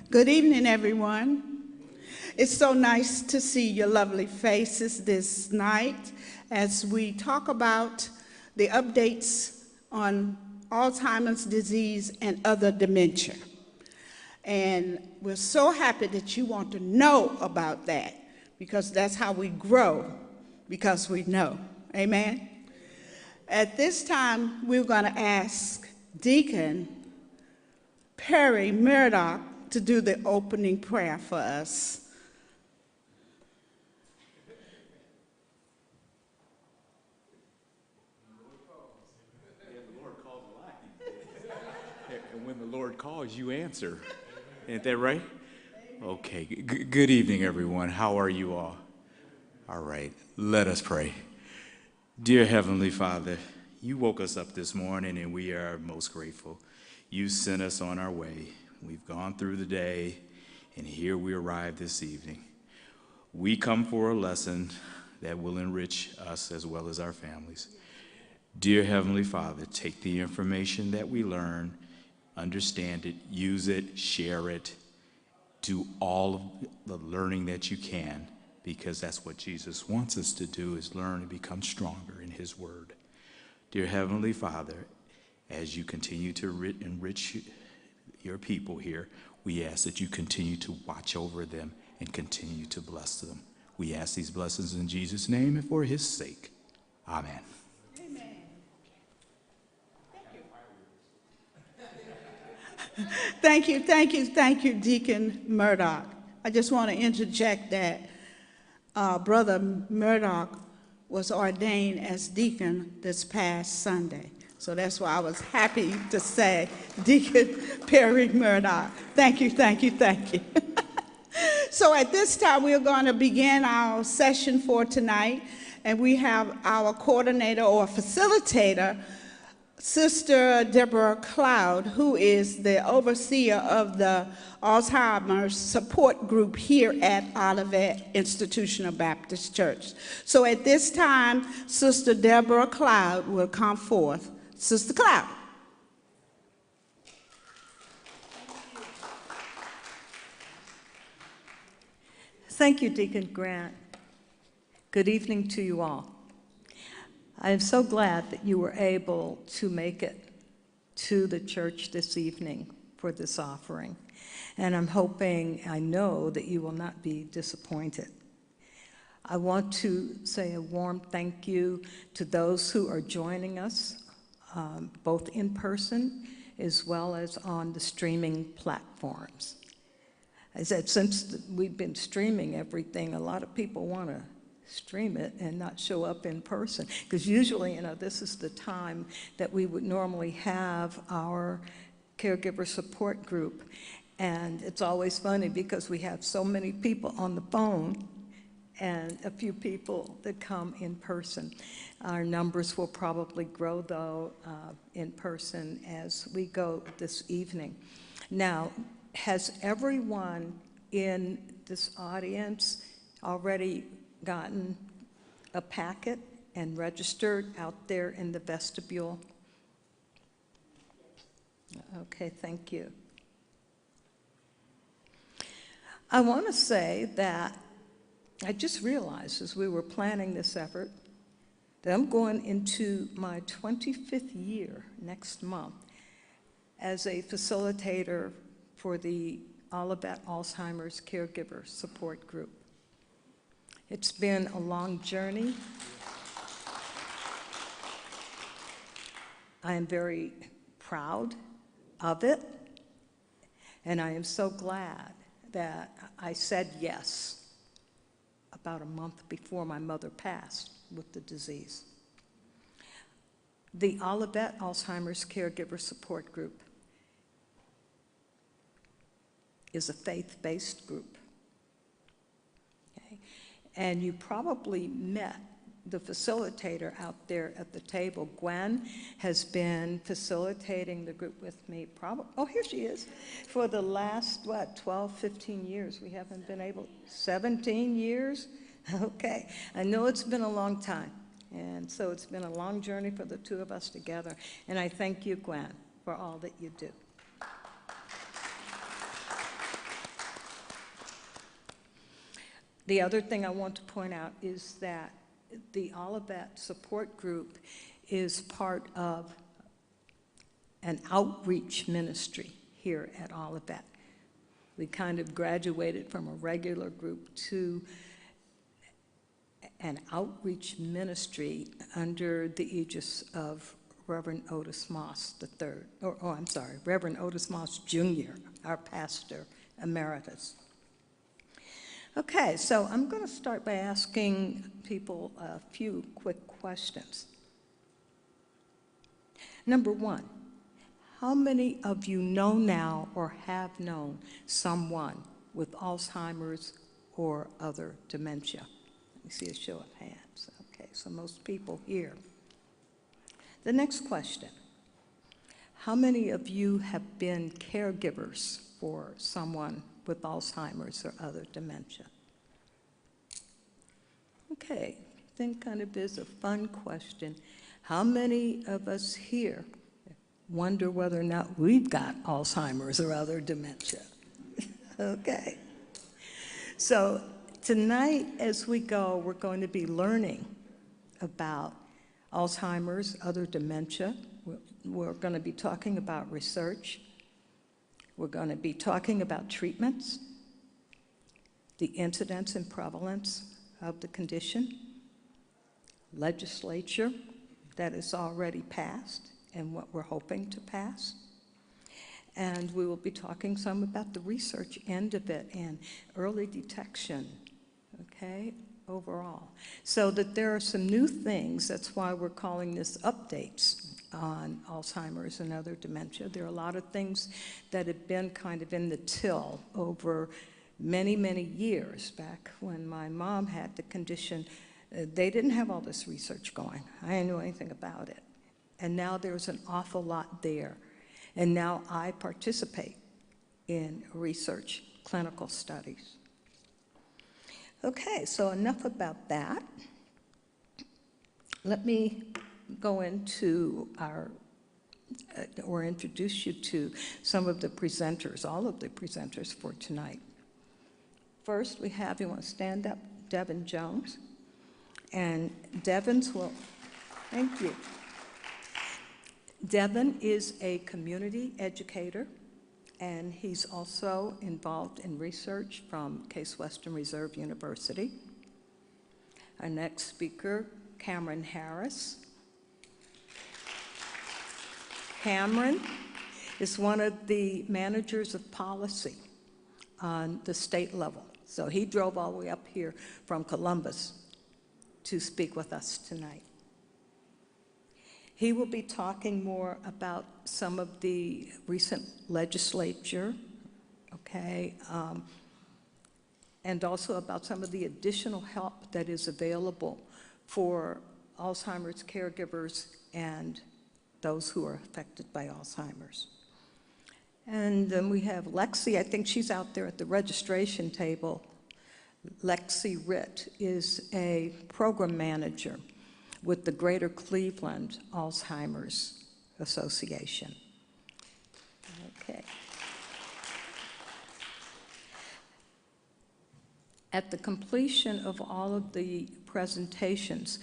Good evening, everyone. It's so nice to see your lovely faces this night as we talk about the updates on Alzheimer's disease and other dementia. And we're so happy that you want to know about that because that's how we grow, because we know. Amen? At this time, we're going to ask Deacon Perry Murdoch to do the opening prayer for us. The Lord calls a lot. And when the Lord calls, you answer. Isn't that right? Okay. Good evening, everyone. How are you all? All right. Let us pray. Dear Heavenly Father, you woke us up this morning, and we are most grateful. You sent us on our way. We've gone through the day, and here we arrive this evening. We come for a lesson that will enrich us as well as our families. Dear Heavenly Father, take the information that we learn, understand it, use it, share it, do all of the learning that you can, because that's what Jesus wants us to do, is learn and become stronger in his word. Dear Heavenly Father, as you continue to enrich your people here, we ask that you continue to watch over them and continue to bless them. We ask these blessings in Jesus' name and for his sake. Amen. Amen. Thank you, Deacon Murdoch. I just want to interject that Brother Murdoch was ordained as deacon this past Sunday. So that's why I was happy to say Deacon Perry Murdoch. Thank you. So at this time, we're going to begin our session for tonight, and we have our coordinator or facilitator, Sister Deborah Cloud, who is the overseer of the Alzheimer's support group here at Olivet Institutional Baptist Church. So at this time, Sister Deborah Cloud will come forth. Sister Cloud. Thank you, Deacon Grant. Good evening to you all. I am so glad that you were able to make it to the church this evening for this offering. And I know that you will not be disappointed. I want to say a warm thank you to those who are joining us, both in person as well as on the streaming platforms. I said, since we've been streaming everything, a lot of people want to stream it and not show up in person, because usually, this is the time that we would normally have our caregiver support group. And it's always funny because we have so many people on the phone and a few people that come in person. Our numbers will probably grow, though, in person as we go this evening. Now, has everyone in this audience already gotten a packet and registered out there in the vestibule? Okay, thank you. I want to say that I just realized as we were planning this effort that I'm going into my 25th year next month as a facilitator for the Olivet Alzheimer's Caregiver Support Group. It's been a long journey. I am very proud of it, and I am so glad that I said yes about a month before my mother passed with the disease. The Olivet Alzheimer's Caregiver Support Group is a faith-based group. Okay? And you probably met the facilitator out there at the table. Gwen has been facilitating the group with me here she is, for the last, 12, 15 years. We haven't been able, 17 years? Okay, I know it's been a long time. And so it's been a long journey for the two of us together. And I thank you, Gwen, for all that you do. The other thing I want to point out is that the Olivet Support Group is part of an outreach ministry here at Olivet. We kind of graduated from a regular group to an outreach ministry under the aegis of Reverend Otis Moss III, Reverend Otis Moss Jr., our pastor emeritus. Okay, so I'm going to start by asking people a few quick questions. Number one, how many of you know now or have known someone with Alzheimer's or other dementia? Let me see a show of hands. Okay, so most people here. The next question, how many of you have been caregivers for someone with Alzheimer's or other dementia? Okay, then kind of is a fun question. How many of us here wonder whether or not we've got Alzheimer's or other dementia? Okay. So tonight as we go, we're going to be learning about Alzheimer's, other dementia. We're going to be talking about research. We're going to be talking about treatments, the incidence and prevalence of the condition, legislature that is already passed and what we're hoping to pass. And we will be talking some about the research end of it and early detection, okay, overall. So that there are some new things, that's why we're calling this updates on Alzheimer's and other dementia. There are a lot of things that have been kind of in the till over many, many years. Back when my mom had the condition, they didn't have all this research going. I didn't know anything about it. And now there's an awful lot there. And now I participate in research, clinical studies. Okay, so enough about that. Let me go into or introduce you to some of the presenters, all of the presenters for tonight. First, we have, you want to stand up, Devin Jones. And Devin is a community educator, and he's also involved in research from Case Western Reserve University. Our next speaker, Cameron Harris. Cameron is one of the managers of policy on the state level. So he drove all the way up here from Columbus to speak with us tonight. He will be talking more about some of the recent legislature, okay, and also about some of the additional help that is available for Alzheimer's caregivers and those who are affected by Alzheimer's. And then we have Lexi, I think she's out there at the registration table. Lexi Ritt is a program manager with the Greater Cleveland Alzheimer's Association. Okay. At the completion of all of the presentations,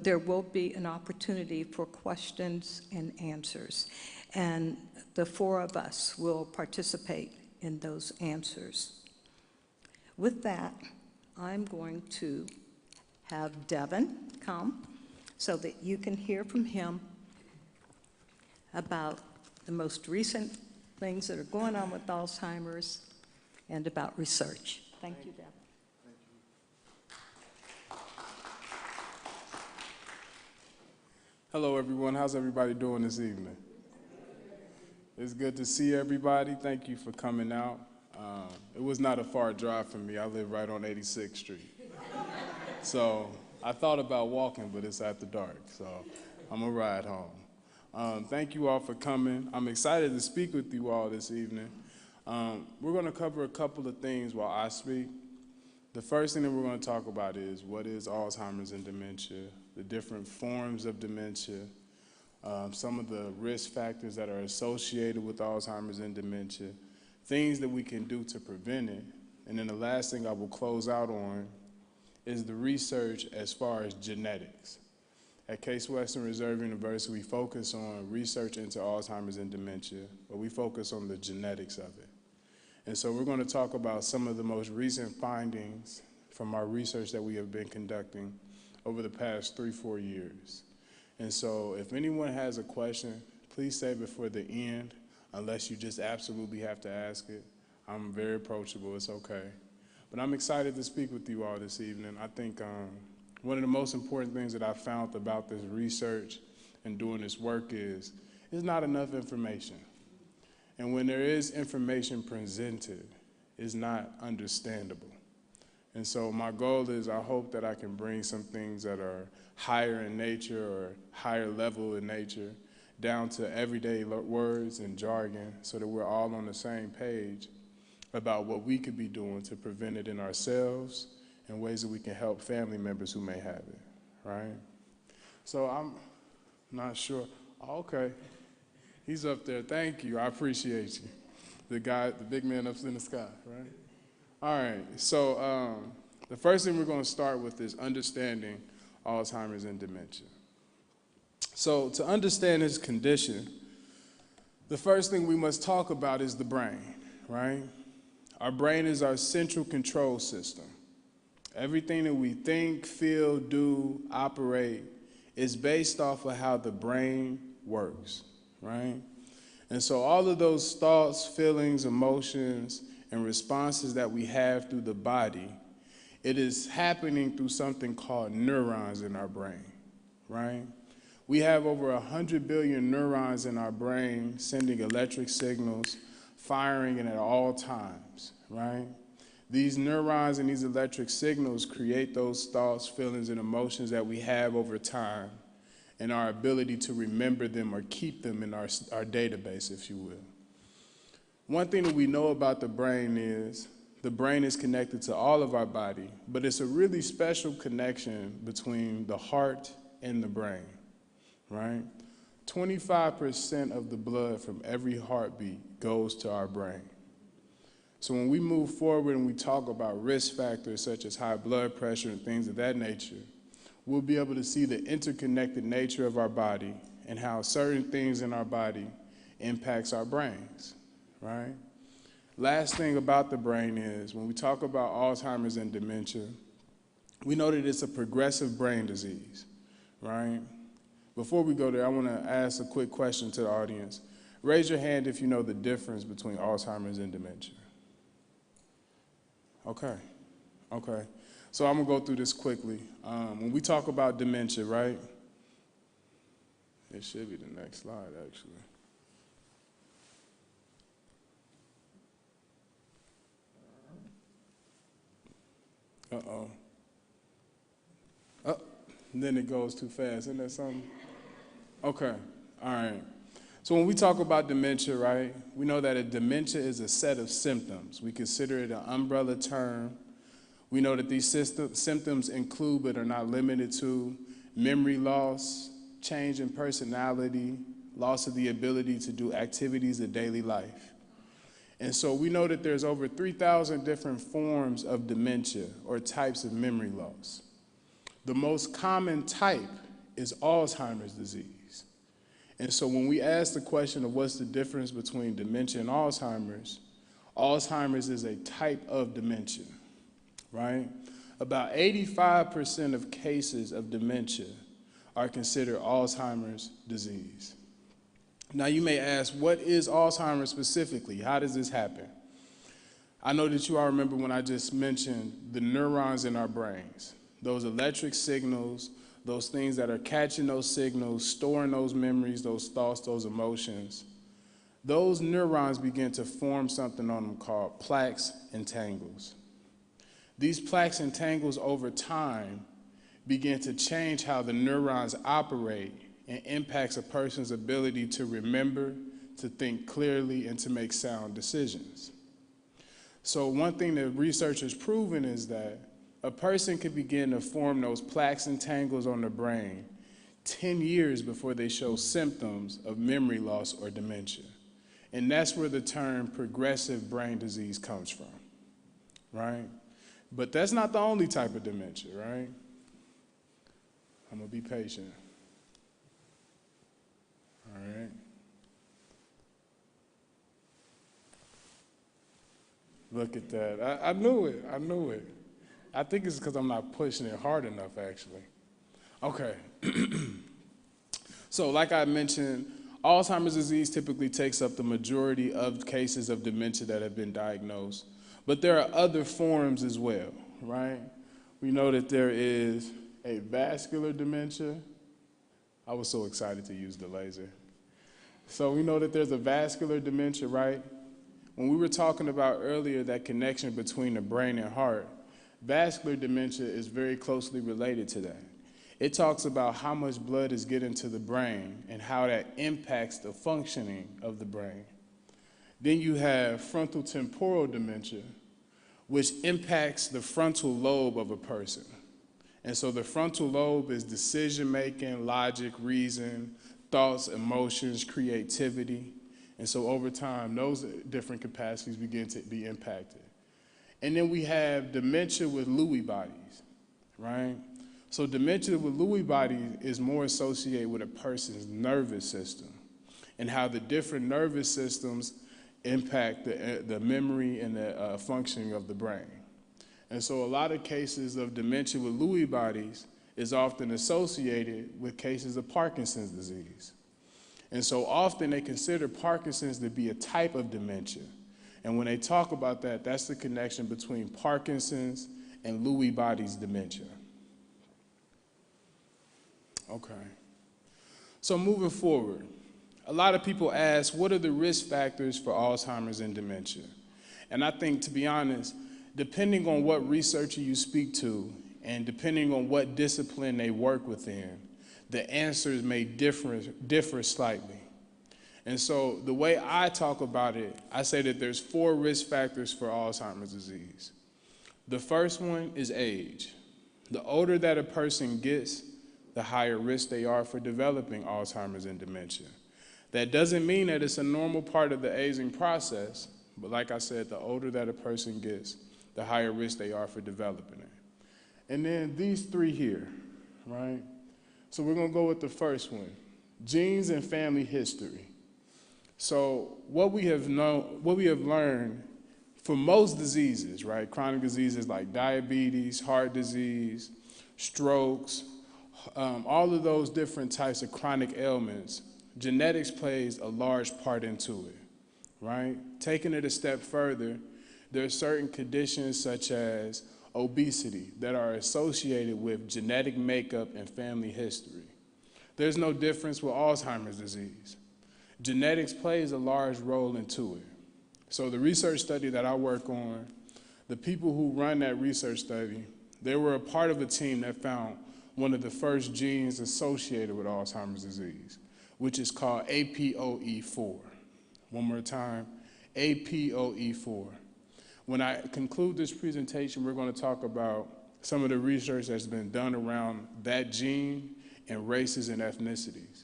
there will be an opportunity for questions and answers. And the four of us will participate in those answers. With that, I'm going to have Devin come so that you can hear from him about the most recent things that are going on with Alzheimer's and about research. Thank you, Devin. Hello, everyone. How's everybody doing this evening? It's good to see everybody. Thank you for coming out. It was not a far drive for me. I live right on 86th Street. So I thought about walking, but it's after dark, so I'm gonna ride home. Thank you all for coming. I'm excited to speak with you all this evening. We're gonna cover a couple of things while I speak. The first thing that we're gonna talk about is what is Alzheimer's and dementia, the different forms of dementia, some of the risk factors that are associated with Alzheimer's and dementia, things that we can do to prevent it. And then the last thing I will close out on is the research as far as genetics. At Case Western Reserve University, we focus on research into Alzheimer's and dementia, but we focus on the genetics of it. And so we're going to talk about some of the most recent findings from our research that we have been conducting over the past 3-4 years. And so if anyone has a question, please save it for the end, unless you just absolutely have to ask it. I'm very approachable, it's okay. But I'm excited to speak with you all this evening. I think one of the most important things that I found about this research and doing this work is there's not enough information. And when there is information presented, it's not understandable. And so my goal is I hope that I can bring some things that are higher in nature or higher level in nature down to everyday words and jargon so that we're all on the same page about what we could be doing to prevent it in ourselves and ways that we can help family members who may have it, right? So I'm not sure. Okay. He's up there. Thank you. I appreciate you. The guy, the big man up in the sky, right? All right. So the first thing we're going to start with is understanding Alzheimer's and dementia. So to understand this condition, the first thing we must talk about is the brain, right? Our brain is our central control system. Everything that we think, feel, do, operate is based off of how the brain works, right? And so all of those thoughts, feelings, emotions, and responses that we have through the body, it is happening through something called neurons in our brain, right? We have over 100 billion neurons in our brain sending electric signals, firing at all times, right? These neurons and these electric signals create those thoughts, feelings, and emotions that we have over time and our ability to remember them or keep them in our database, if you will. One thing that we know about the brain is connected to all of our body, but it's a really special connection between the heart and the brain, right? 25% of the blood from every heartbeat goes to our brain. So when we move forward and we talk about risk factors such as high blood pressure and things of that nature, we'll be able to see the interconnected nature of our body and how certain things in our body impacts our brains, right? Last thing about the brain is when we talk about Alzheimer's and dementia, we know that it's a progressive brain disease, right? Before we go there, I want to ask a quick question to the audience. Raise your hand if you know the difference between Alzheimer's and dementia. Okay. So I'm going to go through this quickly. When we talk about dementia, right? It should be the next slide, actually. Uh-oh. Oh, and then it goes too fast. Isn't that something? Okay, all right. So when we talk about dementia, right, we know that a dementia is a set of symptoms. We consider it an umbrella term. We know that these symptoms include but are not limited to memory loss, change in personality, loss of the ability to do activities of daily life. And so we know that there's over 3,000 different forms of dementia or types of memory loss. The most common type is Alzheimer's disease. And so when we ask the question of what's the difference between dementia and Alzheimer's, Alzheimer's is a type of dementia, right? About 85% of cases of dementia are considered Alzheimer's disease. Now you may ask, what is Alzheimer's specifically? How does this happen? I know that you all remember when I just mentioned the neurons in our brains, those electric signals, those things that are catching those signals, storing those memories, those thoughts, those emotions. Those neurons begin to form something on them called plaques and tangles. These plaques and tangles over time begin to change how the neurons operate and impacts a person's ability to remember, to think clearly, and to make sound decisions. So one thing that research has proven is that a person can begin to form those plaques and tangles on the brain 10 years before they show symptoms of memory loss or dementia. And that's where the term progressive brain disease comes from, right? But that's not the only type of dementia, right? I'm going to be patient. All right. Look at that. I knew it. I knew it. I think it's because I'm not pushing it hard enough, actually. Okay. So like I mentioned, Alzheimer's disease typically takes up the majority of cases of dementia that have been diagnosed. But there are other forms as well, right? We know that there is a vascular dementia. I was so excited to use the laser. So we know that there's a vascular dementia, right? When we were talking about earlier that connection between the brain and heart, vascular dementia is very closely related to that. It talks about how much blood is getting to the brain and how that impacts the functioning of the brain. Then you have frontal temporal dementia, which impacts the frontal lobe of a person. And so the frontal lobe is decision-making, logic, reason, thoughts, emotions, creativity. And so over time, those different capacities begin to be impacted. And then we have dementia with Lewy bodies, right? So dementia with Lewy bodies is more associated with a person's nervous system and how the different nervous systems impact the memory and the functioning of the brain. And so a lot of cases of dementia with Lewy bodies is often associated with cases of Parkinson's disease. And so often they consider Parkinson's to be a type of dementia. And when they talk about that, that's the connection between Parkinson's and Lewy bodies dementia. Okay. So moving forward, a lot of people ask, what are the risk factors for Alzheimer's and dementia? And I think, to be honest, depending on what researcher you speak to and depending on what discipline they work within, the answers may differ slightly. And so the way I talk about it, I say that there's 4 risk factors for Alzheimer's disease. The first one is age. The older that a person gets, the higher risk they are for developing Alzheimer's and dementia. That doesn't mean that it's a normal part of the aging process, but like I said, the older that a person gets, the higher risk they are for developing it. And then these 3 here, right? So we're going to go with the first one, genes and family history. So what we have learned for most diseases, right, chronic diseases like diabetes, heart disease, strokes, all of those different types of chronic ailments, genetics plays a large part into it, right? Taking it a step further, there are certain conditions such as obesity that are associated with genetic makeup and family history. There's no difference with Alzheimer's disease. Genetics plays a large role into it. So the research study that I work on, the people who run that research study, they were a part of a team that found one of the first genes associated with Alzheimer's disease, which is called APOE4. One more time, APOE4. When I conclude this presentation, we're going to talk about some of the research that's been done around that gene and races and ethnicities.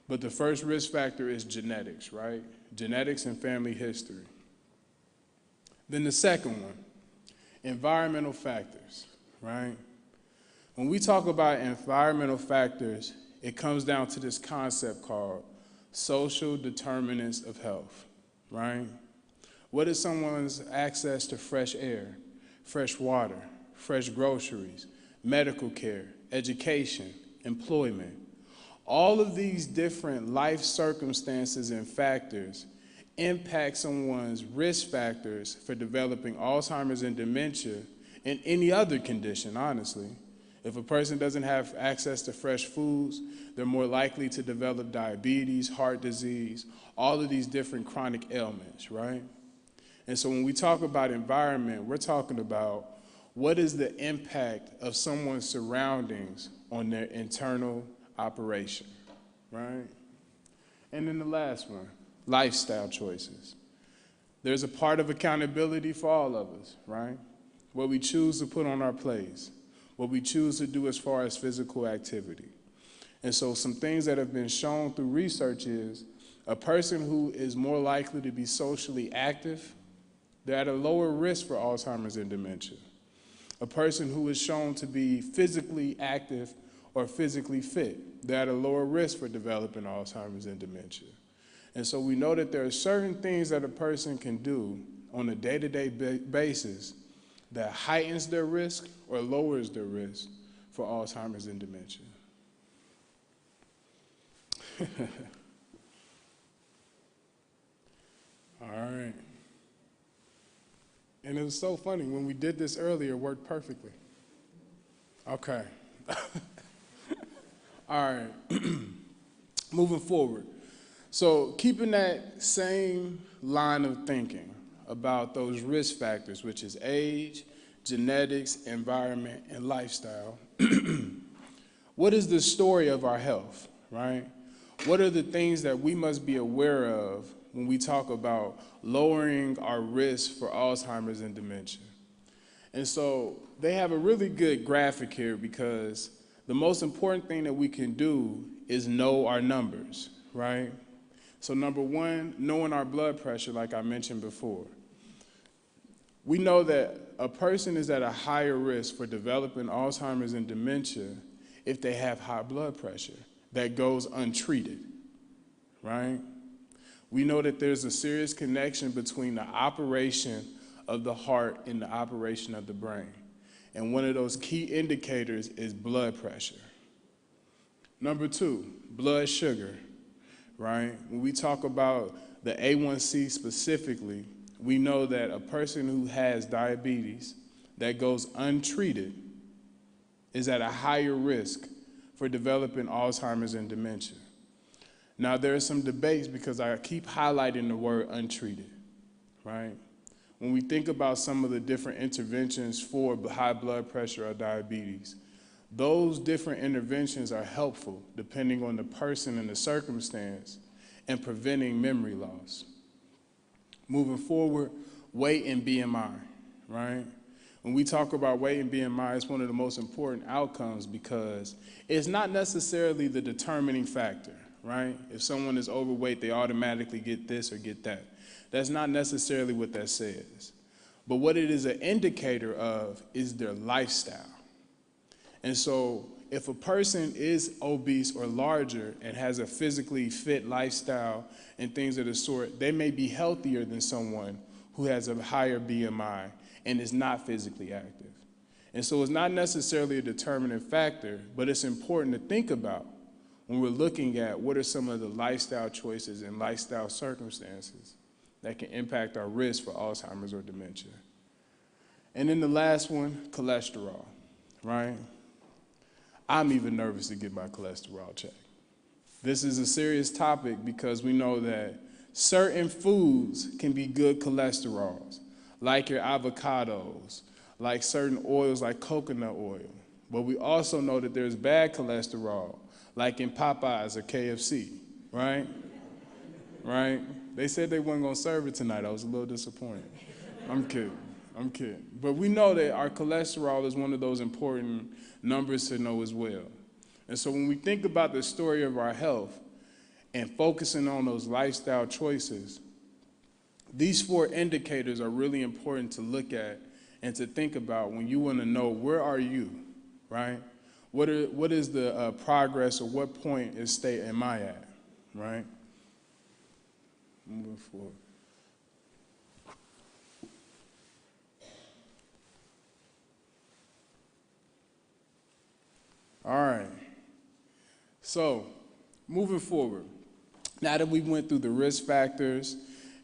But the first risk factor is genetics, right? Genetics and family history. Then the second one, environmental factors, right? When we talk about environmental factors, it comes down to this concept called social determinants of health, right? What is someone's access to fresh air, fresh water, fresh groceries, medical care, education, employment? All of these different life circumstances and factors impact someone's risk factors for developing Alzheimer's and dementia and any other condition, honestly. If a person doesn't have access to fresh foods, they're more likely to develop diabetes, heart disease, all of these different chronic ailments, right? And so when we talk about environment, we're talking about what is the impact of someone's surroundings on their internal operation, right? And then the last one, lifestyle choices. There's a part of accountability for all of us, right? What we choose to put on our plates, what we choose to do as far as physical activity. And so some things that have been shown through research is a person who is more likely to be socially active, they're at a lower risk for Alzheimer's and dementia. a person who is shown to be physically active or physically fit. They're at a lower risk for developing Alzheimer's and dementia. And so we know that there are certain things that a person can do on a day-to-day basis that heightens their risk or lowers their risk for Alzheimer's and dementia. All right. And it was so funny, when we did this earlier, it worked perfectly. Okay. All right. Moving forward. So keeping that same line of thinking about those risk factors, which is age, genetics, environment, and lifestyle, what is the story of our health, right? What are the things that we must be aware of when we talk about lowering our risk for Alzheimer's and dementia? And so they have a really good graphic here, because the most important thing that we can do is know our numbers, right? So number one, knowing our blood pressure, like I mentioned before. We know that a person is at a higher risk for developing Alzheimer's and dementia if they have high blood pressure that goes untreated, right? We know that there's a serious connection between the operation of the heart and the operation of the brain. And one of those key indicators is blood pressure. Number two, blood sugar, right? When we talk about the A1C specifically, we know that a person who has diabetes that goes untreated is at a higher risk for developing Alzheimer's and dementia. Now, there are some debates, because I keep highlighting the word untreated, right? When we think about some of the different interventions for high blood pressure or diabetes, those different interventions are helpful depending on the person and the circumstance and preventing memory loss. Moving forward, weight and BMI, right? When we talk about weight and BMI, it's one of the most important outcomes, because it's not necessarily the determining factor, right? If someone is overweight, they automatically get this or get that. That's not necessarily what that says. But what it is an indicator of is their lifestyle. And so if a person is obese or larger and has a physically fit lifestyle and things of the sort, they may be healthier than someone who has a higher BMI and is not physically active. And so it's not necessarily a determining factor, but it's important to think about when we're looking at what are some of the lifestyle choices and lifestyle circumstances that can impact our risk for Alzheimer's or dementia. And then the last one, cholesterol, right? I'm even nervous to get my cholesterol checked. This is a serious topic, because we know that certain foods can be good cholesterols, like your avocados, like certain oils like coconut oil. But we also know that there's bad cholesterol, like in Popeyes or KFC, right? Right? They said they weren't going to serve it tonight. I was a little disappointed. I'm kidding. But we know that our cholesterol is one of those important numbers to know as well. And so when we think about the story of our health and focusing on those lifestyle choices, these 4 indicators are really important to look at and to think about when you want to know, where are you, right? What is the progress, or what point in state am I at, right? Moving forward. All right. So, moving forward, now that we went through the risk factors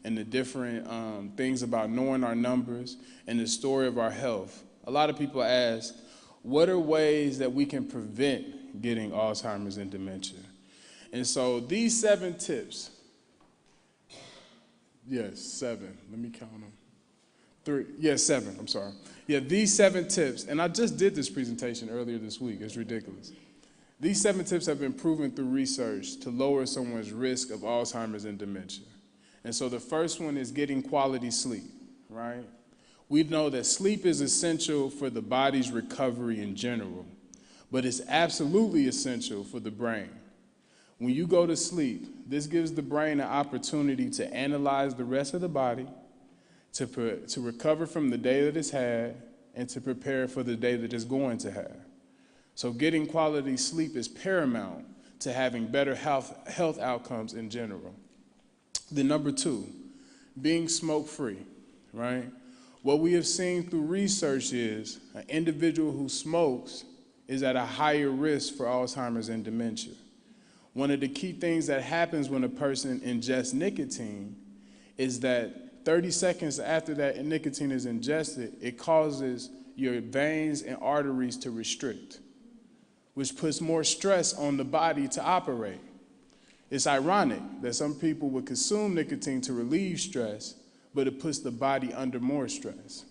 and the different things about knowing our numbers and the story of our health, a lot of people ask, what are ways that we can prevent getting Alzheimer's and dementia? And so these 7 tips, yes, 7, let me count them. 3, yes, 7, I'm sorry. Yeah, these 7 tips, and I just did this presentation earlier this week, it's ridiculous. These 7 tips have been proven through research to lower someone's risk of Alzheimer's and dementia. And so the first one is getting quality sleep, right? We know that sleep is essential for the body's recovery in general, but it's absolutely essential for the brain. When you go to sleep, this gives the brain an opportunity to analyze the rest of the body, to recover from the day that it's had, and to prepare for the day that it's going to have. So getting quality sleep is paramount to having better health outcomes in general. Then number 2, being smoke-free, right? What we have seen through research is an individual who smokes is at a higher risk for Alzheimer's and dementia. One of the key things that happens when a person ingests nicotine is that 30 seconds after that nicotine is ingested, it causes your veins and arteries to restrict, which puts more stress on the body to operate. It's ironic that some people would consume nicotine to relieve stress, but it puts the body under more stress.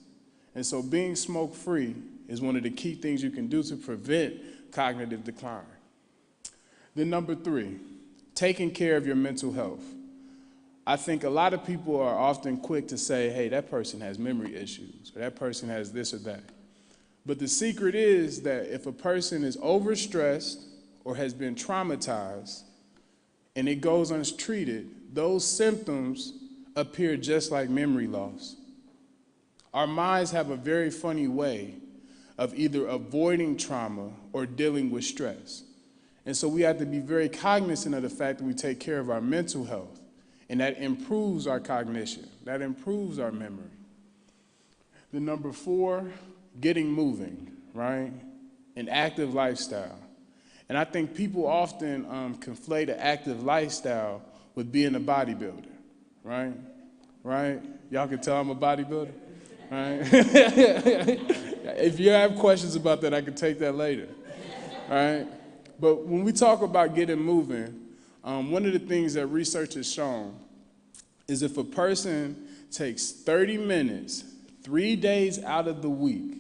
And so being smoke-free is one of the key things you can do to prevent cognitive decline. Then number 3, taking care of your mental health. I think a lot of people are often quick to say, hey, that person has memory issues, or that person has this or that. But the secret is that if a person is overstressed or has been traumatized and it goes untreated, those symptoms appear just like memory loss. Our minds have a very funny way of either avoiding trauma or dealing with stress. And so we have to be very cognizant of the fact that we take care of our mental health, and that improves our cognition, that improves our memory. The number 4, getting moving, right? An active lifestyle. And I think people often conflate an active lifestyle with being a bodybuilder, right? Right? Y'all can tell I'm a bodybuilder, right? If you have questions about that, I can take that later, right? But when we talk about getting moving, one of the things that research has shown is if a person takes 30 minutes, 3 days out of the week,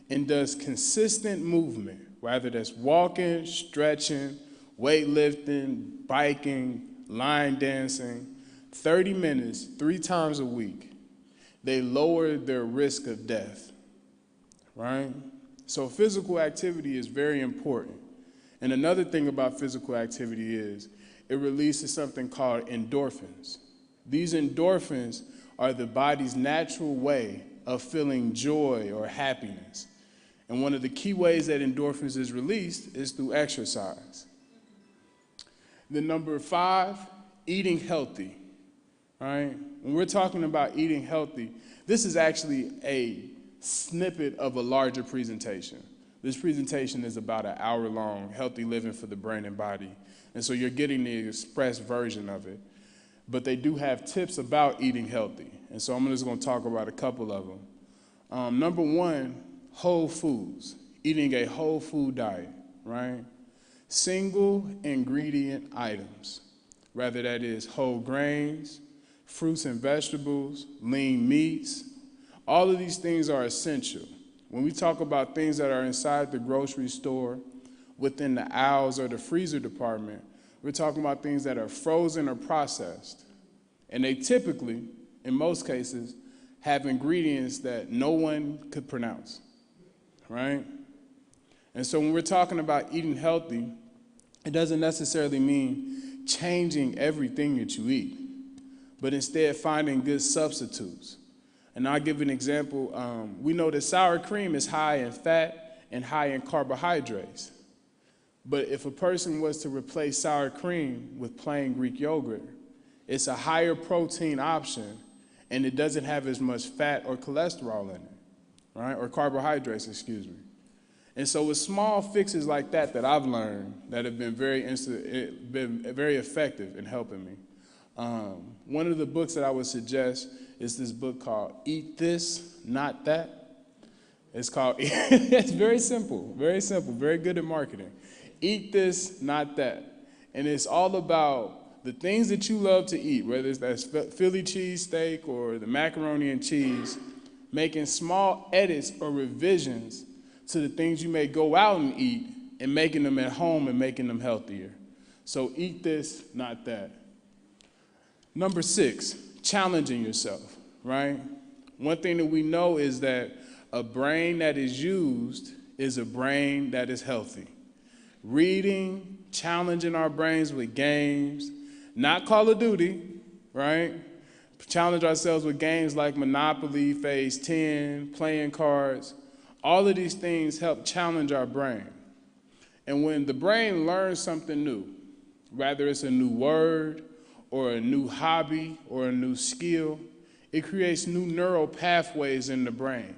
and does consistent movement, whether that's walking, stretching, weightlifting, biking, line dancing, 30 minutes, 3 times a week, they lower their risk of death, right? So physical activity is very important. And another thing about physical activity is it releases something called endorphins. These endorphins are the body's natural way of feeling joy or happiness. And one of the key ways that endorphins is released is through exercise. Then number 5, eating healthy, right? When we're talking about eating healthy, this is actually a snippet of a larger presentation. This presentation is about an hour long, healthy living for the brain and body. And so you're getting the express version of it. But they do have tips about eating healthy. And so I'm just going to talk about a couple of them. Number 1, whole foods, eating a whole food diet, right? Single ingredient items, whether that is whole grains, fruits and vegetables, lean meats. All of these things are essential. When we talk about things that are inside the grocery store, within the aisles or the freezer department, we're talking about things that are frozen or processed. And they typically, in most cases, have ingredients that no one could pronounce, right? And so when we're talking about eating healthy, it doesn't necessarily mean changing everything that you eat, but instead finding good substitutes. And I'll give an example. We know that sour cream is high in fat and high in carbohydrates. But if a person was to replace sour cream with plain Greek yogurt, it's a higher protein option, and it doesn't have as much fat or cholesterol in it, right? Or carbohydrates, excuse me. And so with small fixes like that that I've learned that have been very effective in helping me. One of the books that I would suggest is this book called Eat This, Not That. It's called, it's very simple, very good at marketing. Eat This, Not That. And it's all about the things that you love to eat, whether it's that Philly cheesesteak or the macaroni and cheese, making small edits or revisions to the things you may go out and eat and making them at home and making them healthier. So eat this, not that. Number 6, challenging yourself, right? One thing that we know is that a brain that is used is a brain that is healthy. Reading, challenging our brains with games, not Call of Duty, right? Challenge ourselves with games like Monopoly, Phase 10, playing cards. All of these things help challenge our brain. And when the brain learns something new, whether it's a new word or a new hobby or a new skill, it creates new neural pathways in the brain,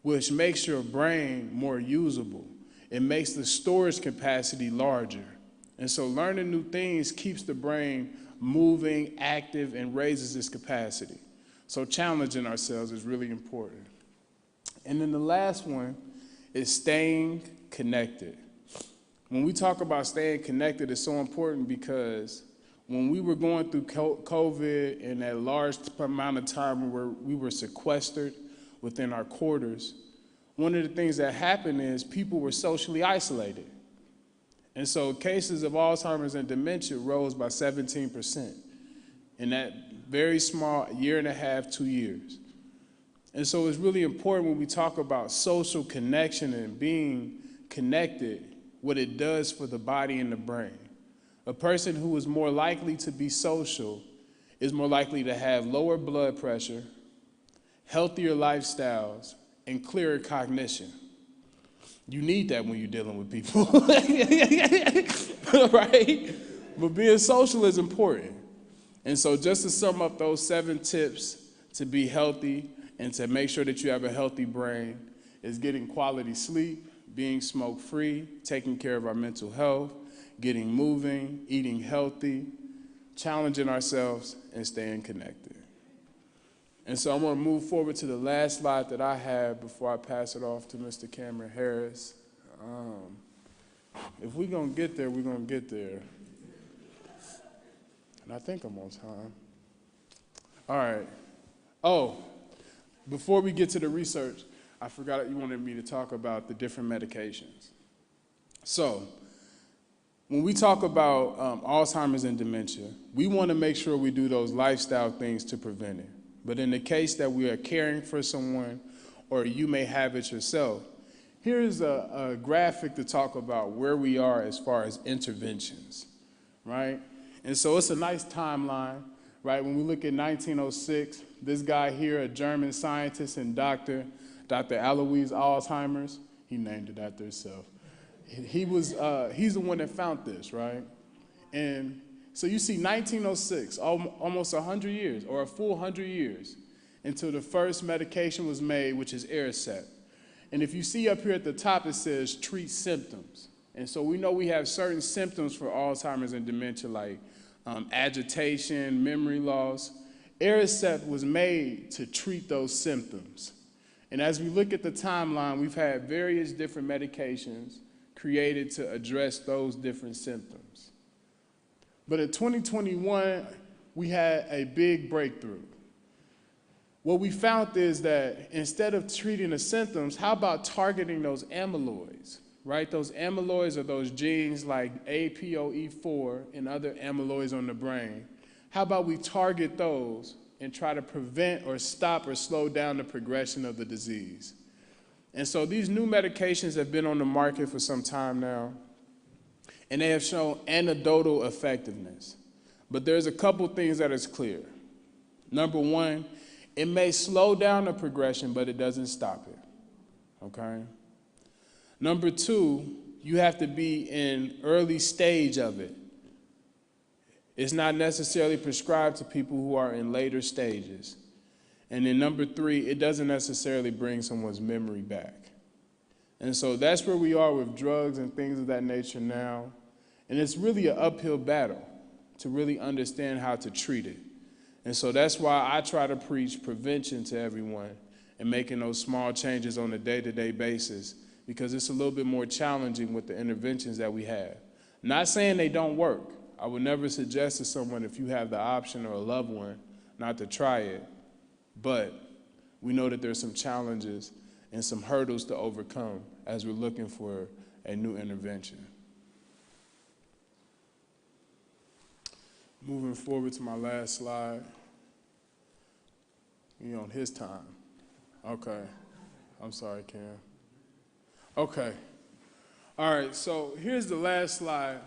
which makes your brain more usable. It makes the storage capacity larger. And so learning new things keeps the brain moving, active, and raises its capacity. So challenging ourselves is really important. And then the last one is staying connected. When we talk about staying connected, it's so important because when we were going through COVID and that large amount of time where we were sequestered within our quarters, one of the things that happened is people were socially isolated. And so cases of Alzheimer's and dementia rose by 17% in that very small year and a half, 2 years. And so it's really important when we talk about social connection and being connected, what it does for the body and the brain. A person who is more likely to be social is more likely to have lower blood pressure, healthier lifestyles, and clearer cognition. You need that when you're dealing with people, right? But being social is important. And so just to sum up those 7 tips to be healthy and to make sure that you have a healthy brain is getting quality sleep, being smoke-free, taking care of our mental health, getting moving, eating healthy, challenging ourselves, and staying connected. And so I'm going to move forward to the last slide that I have before I pass it off to Mr. Cameron Harris. If we're going to get there, we're going to get there. And I think I'm on time. All right. Oh, before we get to the research, I forgot that you wanted me to talk about the different medications. So when we talk about Alzheimer's and dementia, we want to make sure we do those lifestyle things to prevent it. But in the case that we are caring for someone or you may have it yourself, here's a graphic to talk about where we are as far as interventions, right? And so it's a nice timeline, right? When we look at 1906, this guy here, a German scientist and doctor, Dr. Alois Alzheimer's, he named it after himself. He's the one that found this, right? And so you see 1906, almost 100 years, or a full 100 years, until the first medication was made, which is Aricept. And if you see up here at the top, it says treat symptoms. And so we know we have certain symptoms for Alzheimer's and dementia, like agitation, memory loss. Aricept was made to treat those symptoms. And as we look at the timeline, we've had various different medications created to address those different symptoms. But in 2021, we had a big breakthrough. What we found is that instead of treating the symptoms, how about targeting those amyloids, right? Those amyloids are those genes like APOE4 and other amyloids on the brain. How about we target those and try to prevent or stop or slow down the progression of the disease? And so these new medications have been on the market for some time now, and they have shown anecdotal effectiveness. But there's a couple things that is clear. Number one, it may slow down the progression, but it doesn't stop it, okay? Number two, you have to be in early stage of it. It's not necessarily prescribed to people who are in later stages. And then number three, it doesn't necessarily bring someone's memory back. And so that's where we are with drugs and things of that nature now. And it's really an uphill battle to really understand how to treat it. And so that's why I try to preach prevention to everyone and making those small changes on a day-to-day basis, because it's a little bit more challenging with the interventions that we have. Not saying they don't work. I would never suggest to someone, if you have the option or a loved one, not to try it. But we know that there's some challenges and some hurdles to overcome as we're looking for a new intervention. Moving forward to my last slide. You're on his time. Okay. I'm sorry, Cam. Okay. All right, so here's the last slide.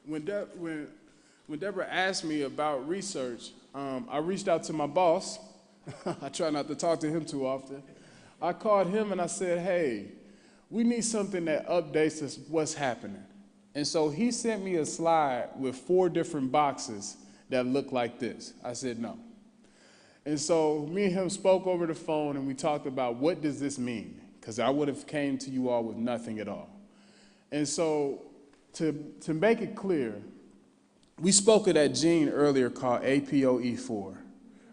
When Deborah asked me about research, I reached out to my boss. I try not to talk to him too often. I called him and I said, hey, we need something that updates us what's happening. And so he sent me a slide with 4 different boxes that looked like this. I said, no. And so me and him spoke over the phone and we talked about what does this mean? Because I would have came to you all with nothing at all. And so to make it clear, we spoke of that gene earlier called APOE4,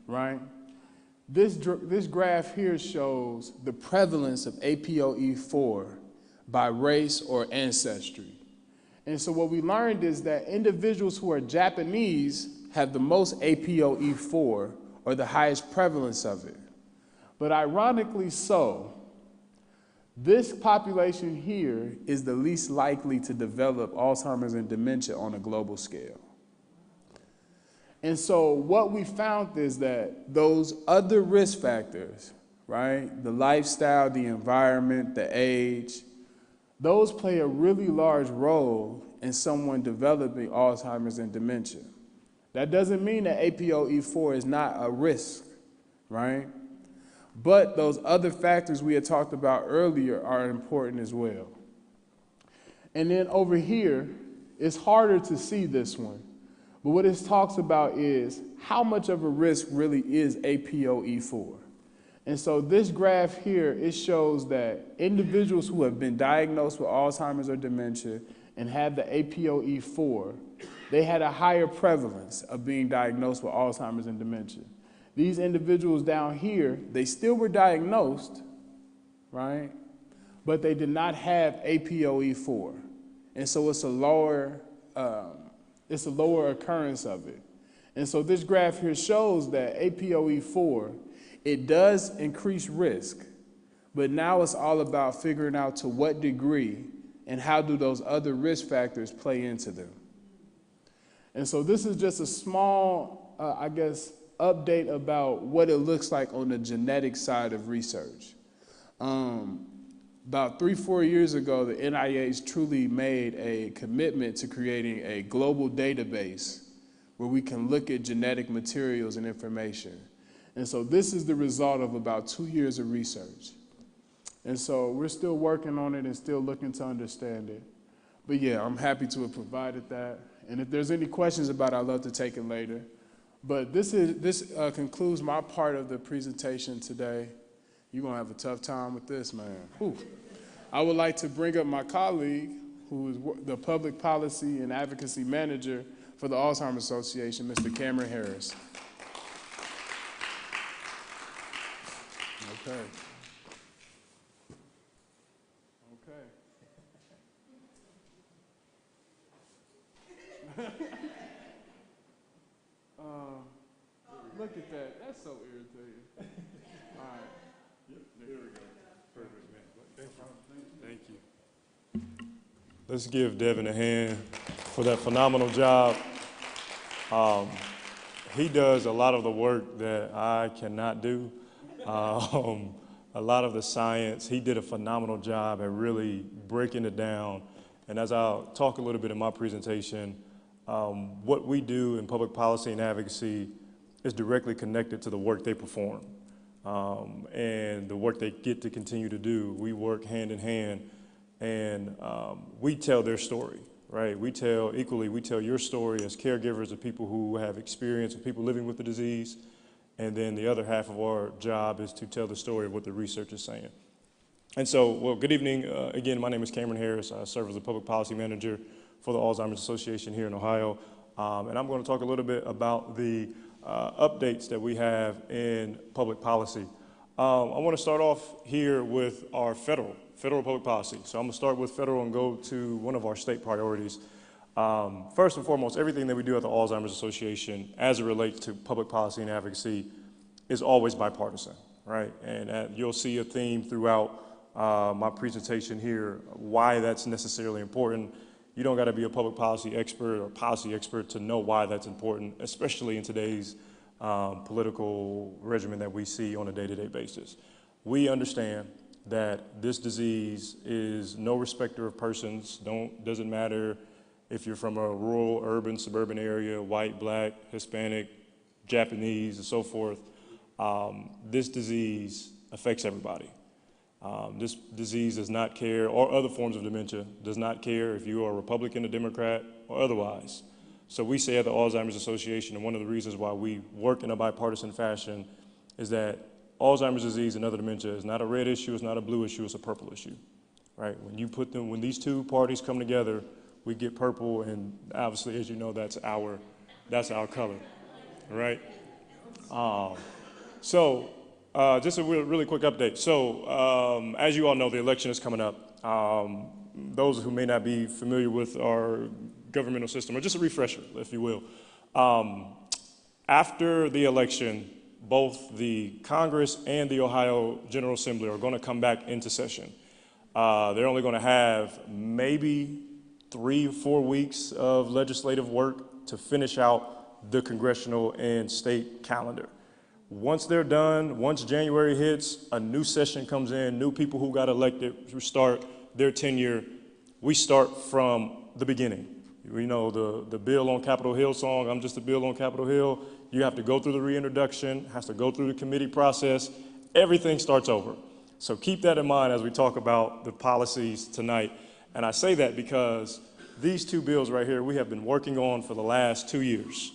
right? This graph here shows the prevalence of APOE4 by race or ancestry. And so what we learned is that individuals who are Japanese have the most APOE4 or the highest prevalence of it. But ironically so, this population here is the least likely to develop Alzheimer's and dementia on a global scale. And so what we found is that those other risk factors, right, the lifestyle, the environment, the age, those play a really large role in someone developing Alzheimer's and dementia. That doesn't mean that APOE4 is not a risk, right? But those other factors we had talked about earlier are important as well. And then over here, it's harder to see this one. But what it talks about is how much of a risk really is APOE4. And so this graph here, it shows that individuals who have been diagnosed with Alzheimer's or dementia and have the APOE4, they had a higher prevalence of being diagnosed with Alzheimer's and dementia. These individuals down here, they still were diagnosed, right? But they did not have APOE4. And so it's a lower occurrence of it. And so this graph here shows that APOE4, it does increase risk, but now it's all about figuring out to what degree and how do those other risk factors play into them. And so this is just a small, update about what it looks like on the genetic side of research. About 3-4 years ago, the NIH truly made a commitment to creating a global database where we can look at genetic materials and information. And so this is the result of about 2 years of research. And so we're still working on it and still looking to understand it. But yeah, I'm happy to have provided that. And if there's any questions about it, I'd love to take it later. But this concludes my part of the presentation today. You're going to have a tough time with this, man. Whew. I would like to bring up my colleague, who is the Public Policy and Advocacy Manager for the Alzheimer's Association, Mr. Cameron Harris. Okay. Look at that. That's so irritating. All right. Yep, there we go. Perfect, man. Thank you. Let's give Devin a hand for that phenomenal job. He does a lot of the work that I cannot do. A lot of the science, he did a phenomenal job at really breaking it down. And as I'll talk a little bit in my presentation, what we do in public policy and advocacy is directly connected to the work they perform and the work they get to continue to do. We work hand in hand, and we tell their story, right? We tell your story as caregivers of people who have experience of people living with the disease, and then the other half of our job is to tell the story of what the research is saying. And so, well, good evening. Again, my name is Cameron Harris. I serve as a public policy manager for the Alzheimer's Association here in Ohio. And I'm going to talk a little bit about the updates that we have in public policy. I want to start off here with our federal public policy. So I'm going to start with federal and go to one of our state priorities. First and foremost, everything that we do at the Alzheimer's Association as it relates to public policy and advocacy is always bipartisan, right? And you'll see a theme throughout my presentation here, why that's necessarily important. You don't got to be a public policy expert or policy expert to know why that's important, especially in today's political regimen that we see on a day-to-day basis. We understand that this disease is no respecter of persons. Doesn't matter if you're from a rural, urban, suburban area, white, black, Hispanic, Japanese, and so forth. This disease affects everybody. This disease does not care, or other forms of dementia, does not care if you are a Republican, a Democrat, or otherwise. So we say at the Alzheimer's Association, and one of the reasons why we work in a bipartisan fashion is that Alzheimer's disease and other dementia is not a red issue, it's not a blue issue, it's a purple issue, right? When these two parties come together, we get purple, and obviously, as you know, that's our color, right? Just a really quick update. So, as you all know, the election is coming up. Those who may not be familiar with our governmental system, or just a refresher, if you will. After the election, both the Congress and the Ohio General Assembly are going to come back into session. They're only going to have maybe 3 or 4 weeks of legislative work to finish out the congressional and state calendar. Once they're done, once January hits, a new session comes in, new people who got elected who start their tenure. We start from the beginning. You know the bill on Capitol Hill song, I'm just a bill on Capitol Hill. You have to go through the reintroduction, has to go through the committee process. Everything starts over. So keep that in mind as we talk about the policies tonight. And I say that because these two bills right here we have been working on for the last 2 years.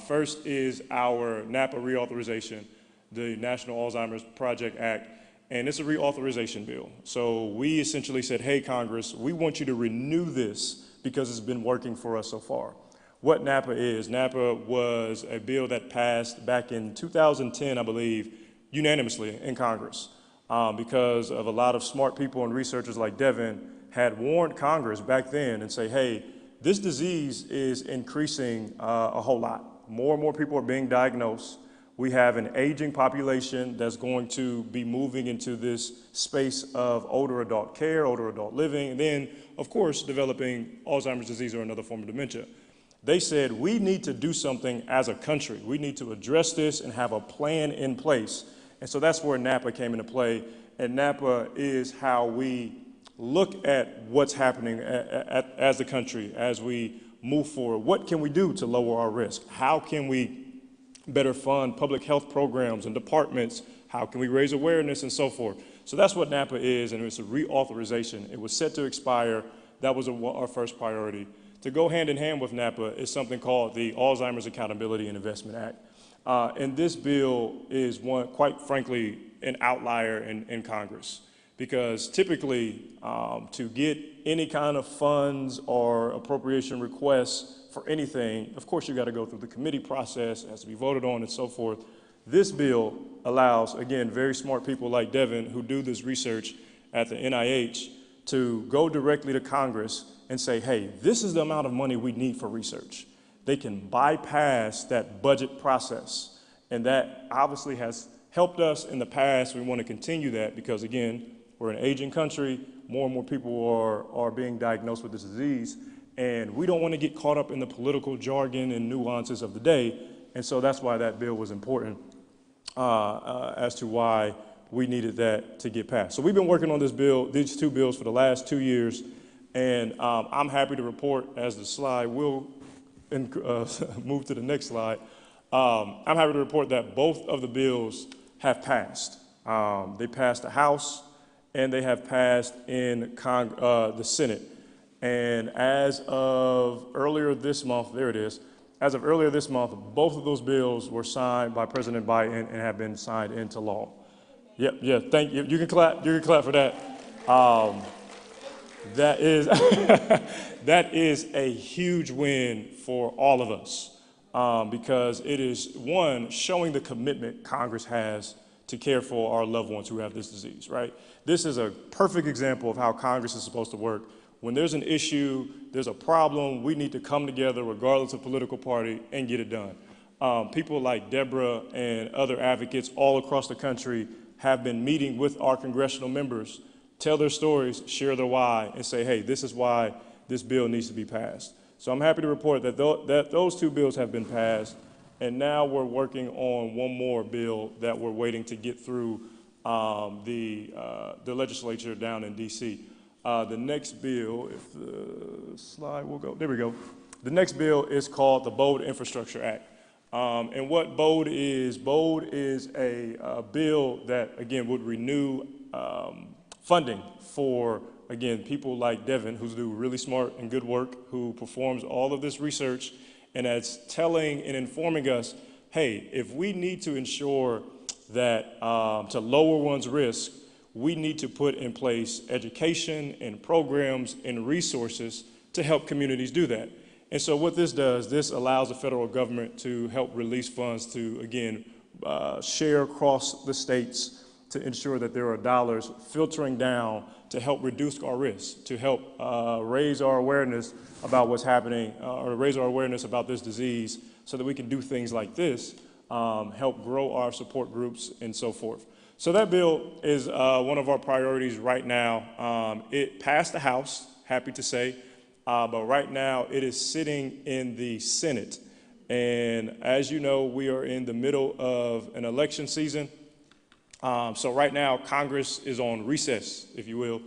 First is our NAPA reauthorization, the National Alzheimer's Project Act, and it's a reauthorization bill. So we essentially said, hey, Congress, we want you to renew this because it's been working for us so far. What NAPA is, NAPA was a bill that passed back in 2010, I believe, unanimously in Congress because of a lot of smart people and researchers like Devin had warned Congress back then and say, hey, this disease is increasing a whole lot. More and more people are being diagnosed. We have an aging population that's going to be moving into this space of older adult care, older adult living, and then, of course, developing Alzheimer's disease or another form of dementia. They said, we need to do something as a country. We need to address this and have a plan in place. And so that's where NAPA came into play. And NAPA is how we look at what's happening as the country, as we move forward. What can we do to lower our risk? How can we better fund public health programs and departments? How can we raise awareness and so forth? So that's what NAPA is, and it's a reauthorization. It was set to expire. That was our first priority. To go hand in hand with NAPA is something called the Alzheimer's Accountability and Investment Act. And this bill is one, quite frankly, an outlier in Congress. Because typically, to get any kind of funds or appropriation requests for anything, of course, you got to go through the committee process, it has to be voted on and so forth. This bill allows, again, very smart people like Devin who do this research at the NIH to go directly to Congress and say, hey, this is the amount of money we need for research. They can bypass that budget process. And that obviously has helped us in the past. We want to continue that because, again, we're an aging country. More and more people are being diagnosed with this disease. And we don't want to get caught up in the political jargon and nuances of the day. And so that's why that bill was important as to why we needed that to get passed. So we've been working on this bill, these two bills for the last 2 years. And I'm happy to report, as the slide will move to the next slide, I'm happy to report that both of the bills have passed. They passed the House, and they have passed in the Senate. And as of earlier this month, there it is, as of earlier this month, both of those bills were signed by President Biden and have been signed into law. Yep, thank you. You can clap for that. That is, that is a huge win for all of us because it is, one, showing the commitment Congress has to care for our loved ones who have this disease, right? This is a perfect example of how Congress is supposed to work. When there's an issue, there's a problem, we need to come together regardless of political party and get it done. People like Deborah and other advocates all across the country have been meeting with our congressional members, tell their stories, share their why, and say, hey, this is why this bill needs to be passed. So I'm happy to report that those two bills have been passed, and now we're working on one more bill that we're waiting to get through the legislature down in D.C. The next bill, if the slide will go, there we go. The next bill is called the BOLD Infrastructure Act. And what BOLD is a bill that, again, would renew funding for, again, people like Devin, who do really smart and good work, who performs all of this research, and that's telling and informing us, hey, if we need to ensure that to lower one's risk, we need to put in place education and programs and resources to help communities do that. And so what this does, this allows the federal government to help release funds to, again, share across the states to ensure that there are dollars filtering down to help reduce our risk, to help raise our awareness about what's happening, or raise our awareness about this disease so that we can do things like this, help grow our support groups and so forth. So that bill is one of our priorities right now. It passed the House, happy to say, but right now it is sitting in the Senate. And as you know, we are in the middle of an election season. So right now, Congress is on recess, if you will,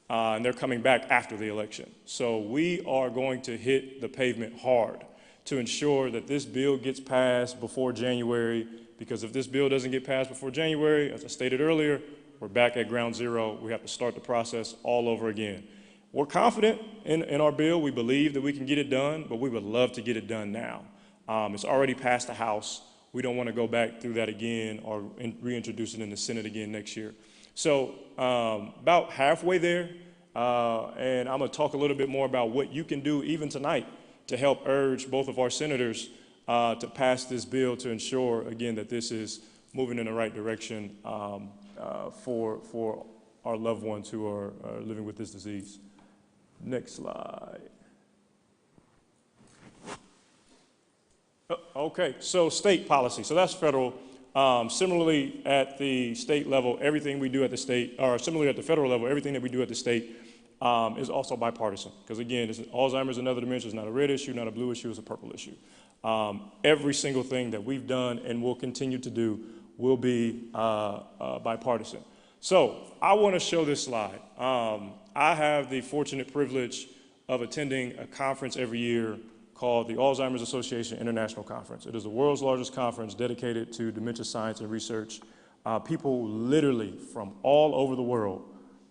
and they're coming back after the election. So we are going to hit the pavement hard to ensure that this bill gets passed before January, because if this bill doesn't get passed before January, as I stated earlier, we're back at ground zero. We have to start the process all over again. We're confident in our bill. We believe that we can get it done, but we would love to get it done now. It's already passed the House. We don't want to go back through that again or reintroduce it in the Senate again next year. So about halfway there, and I'm going to talk a little bit more about what you can do even tonight to help urge both of our senators to pass this bill to ensure, again, that this is moving in the right direction for our loved ones who are living with this disease. Next slide. Okay, so state policy. So that's federal. Similarly, at the state level, everything we do at the state, or similarly at the federal level, everything that we do at the state is also bipartisan. Because again, Alzheimer's and other dementia is not a red issue, not a blue issue, it's a purple issue. Every single thing that we've done and will continue to do will be bipartisan. So I want to show this slide. I have the fortunate privilege of attending a conference every year called the Alzheimer's Association International Conference. It is the world's largest conference dedicated to dementia science and research. People literally from all over the world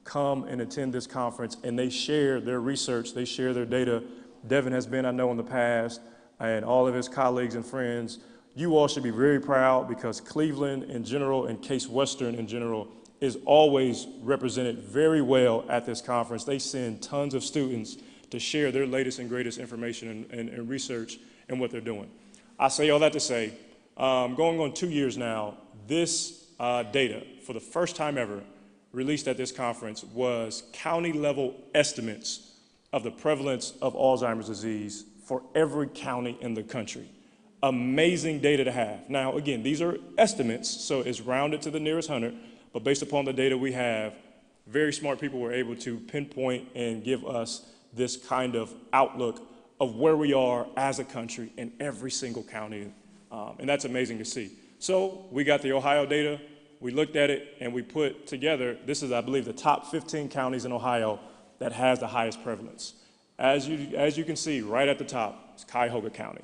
come and attend this conference, and they share their research, they share their data. Devin has been, I know, in the past, and all of his colleagues and friends. You all should be very proud, because Cleveland in general and Case Western in general is always represented very well at this conference. They send tons of students to share their latest and greatest information and research and what they're doing. I say all that to say, going on 2 years now, this data, for the first time ever, released at this conference was county-level estimates of the prevalence of Alzheimer's disease for every county in the country. Amazing data to have. Now, again, these are estimates, so it's rounded to the nearest 100, but based upon the data we have, very smart people were able to pinpoint and give us this kind of outlook of where we are as a country in every single county, and that's amazing to see. So we got the Ohio data, we looked at it, and we put together, this is, I believe, the top 15 counties in Ohio that has the highest prevalence. As you can see, right at the top, is Cuyahoga County.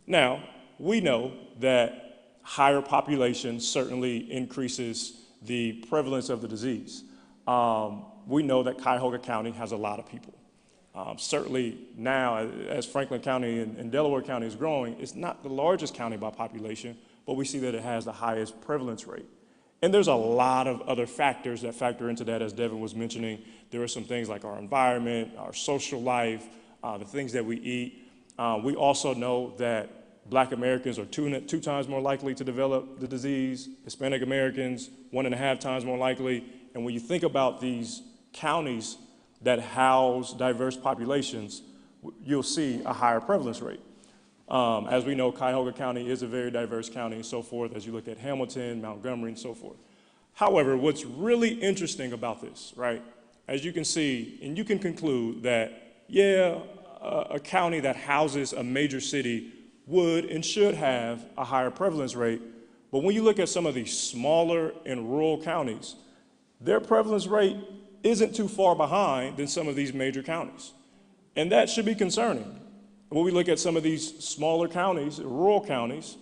Now, we know that higher population certainly increases the prevalence of the disease. We know that Cuyahoga County has a lot of people. Certainly now, as Franklin County and Delaware County is growing, it's not the largest county by population, but we see that it has the highest prevalence rate. And there's a lot of other factors that factor into that, as Devin was mentioning. There are some things like our environment, our social life, the things that we eat. We also know that Black Americans are two times more likely to develop the disease, Hispanic Americans 1.5 times more likely. And when you think about these counties that house diverse populations, you'll see a higher prevalence rate. As we know, Cuyahoga County is a very diverse county and so forth, as you look at Hamilton, Montgomery, and so forth. However, what's really interesting about this, right, as you can see, and you can conclude that, yeah, a county that houses a major city would and should have a higher prevalence rate, but when you look at some of these smaller and rural counties, their prevalence rate isn't too far behind than some of these major counties. And that should be concerning. When we look at some of these smaller counties, rural counties,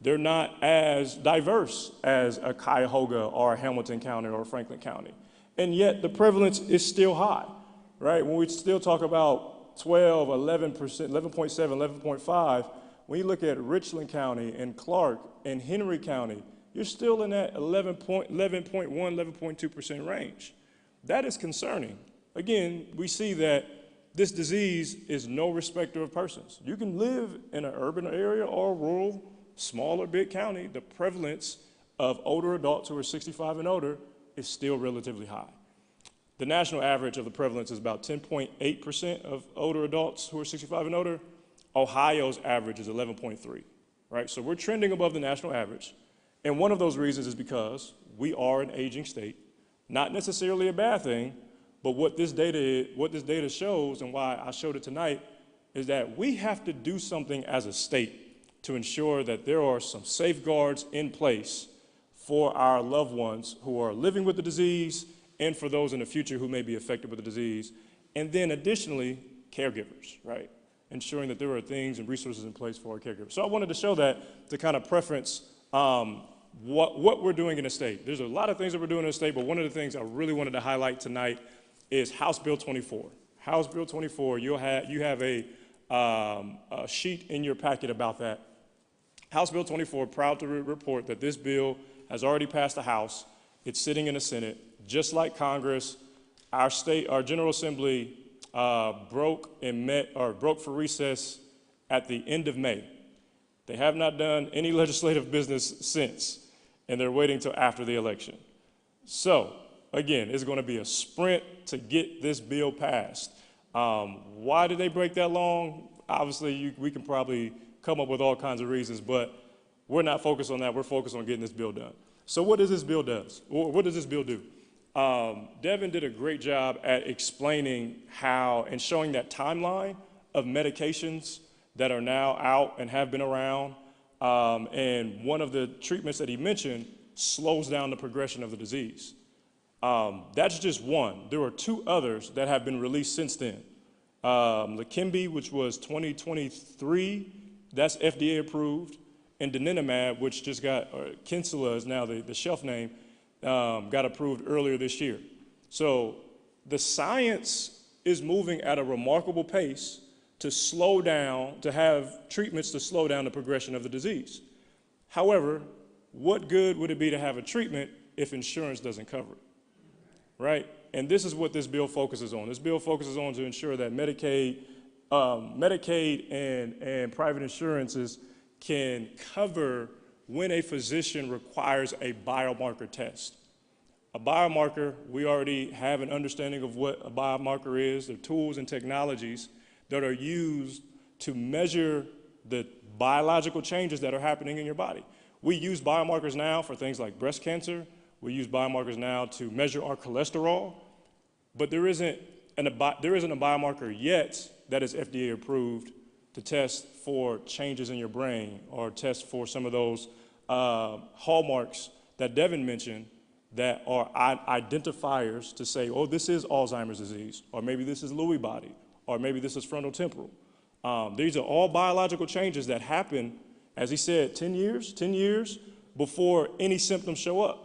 They're not as diverse as a Cuyahoga or a Hamilton County or a Franklin County. And yet the prevalence is still high, right? When we still talk about 12, 11%, 11.7, 11.5, when you look at Richland County and Clark and Henry County, you're still in that 11.1, 11.2% range. That is concerning. Again, we see that this disease is no respecter of persons. You can live in an urban area or rural, small or big county. The prevalence of older adults who are 65 and older is still relatively high. The national average of the prevalence is about 10.8% of older adults who are 65 and older. Ohio's average is 11.3, right? So we're trending above the national average. And one of those reasons is because we are an aging state. Not necessarily a bad thing, but what this data shows, and why I showed it tonight, is that we have to do something as a state to ensure that there are some safeguards in place for our loved ones who are living with the disease and for those in the future who may be affected with the disease. And then additionally, caregivers, right? Ensuring that there are things and resources in place for our caregivers. So I wanted to show that to kind of preference what we're doing in the state. There's a lot of things that we're doing in the state, but one of the things I really wanted to highlight tonight is House Bill 24. House Bill 24, you have a sheet in your packet about that. House Bill 24, proud to report that this bill has already passed the House. It's sitting in the Senate. Just like Congress, our General Assembly broke for recess at the end of May. They have not done any legislative business since, and they're waiting till after the election. So, again, it's going to be a sprint to get this bill passed. Why did they break that long? Obviously, we can probably come up with all kinds of reasons, but we're not focused on that. We're focused on getting this bill done. So what does this bill do? What does this bill do? Devin did a great job at explaining how and showing that timeline of medications that are now out and have been around. And one of the treatments that he mentioned slows down the progression of the disease. That's just one. There are two others that have been released since then. Leqembi, which was 2023, that's FDA approved, and donanemab, which just got, or Kinsella is now the shelf name, got approved earlier this year. So the science is moving at a remarkable pace to slow down, to have treatments to slow down the progression of the disease. However, what good would it be to have a treatment if insurance doesn't cover it, right? And this is what this bill focuses on. This bill focuses on to ensure that Medicaid and private insurances can cover when a physician requires a biomarker test. A biomarker, we already have an understanding of what a biomarker is, the tools and technologies that are used to measure the biological changes that are happening in your body. We use biomarkers now for things like breast cancer. We use biomarkers now to measure our cholesterol, but there isn't a biomarker yet that is FDA approved to test for changes in your brain or test for some of those hallmarks that Devin mentioned that are identifiers to say, oh, this is Alzheimer's disease, or maybe this is Lewy body, or maybe this is frontotemporal. These are all biological changes that happen, as he said, 10 years before any symptoms show up.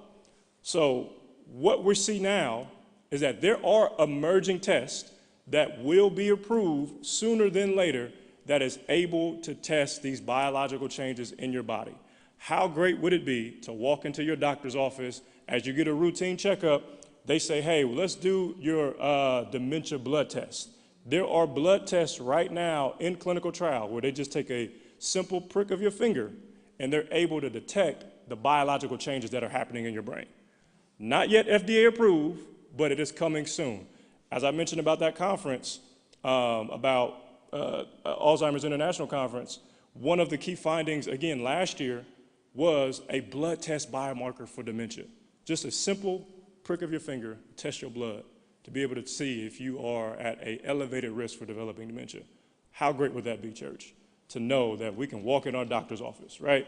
So what we see now is that there are emerging tests that will be approved sooner than later that is able to test these biological changes in your body. How great would it be to walk into your doctor's office as you get a routine checkup, they say, hey, well, let's do your dementia blood test. There are blood tests right now in clinical trial where they just take a simple prick of your finger and they're able to detect the biological changes that are happening in your brain. Not yet FDA approved, but it is coming soon. As I mentioned about that conference, about Alzheimer's International Conference, one of the key findings, again, last year, was a blood test biomarker for dementia. Just a simple prick of your finger, test your blood to be able to see if you are at an elevated risk for developing dementia. How great would that be, church? To know that we can walk in our doctor's office, right?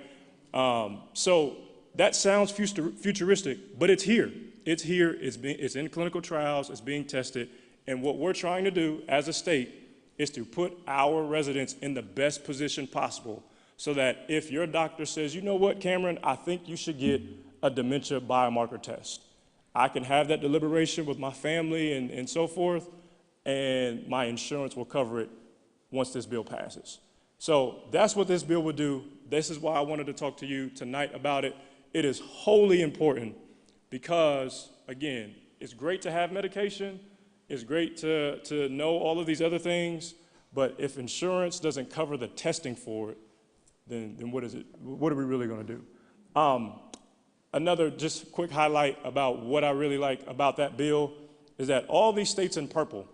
So that sounds futuristic, but it's here. It's here, it's in clinical trials, it's being tested, and what we're trying to do as a state is to put our residents in the best position possible so that if your doctor says, you know what, Cameron, I think you should get a dementia biomarker test, I can have that deliberation with my family and so forth, and my insurance will cover it once this bill passes. So that's what this bill would do. This is why I wanted to talk to you tonight about it. It is wholly important because, again, it's great to have medication. It's great to know all of these other things. But if insurance doesn't cover the testing for it, then what is it? What are we really going to do? Another just quick highlight about what I really like about that bill is that all these states in purple,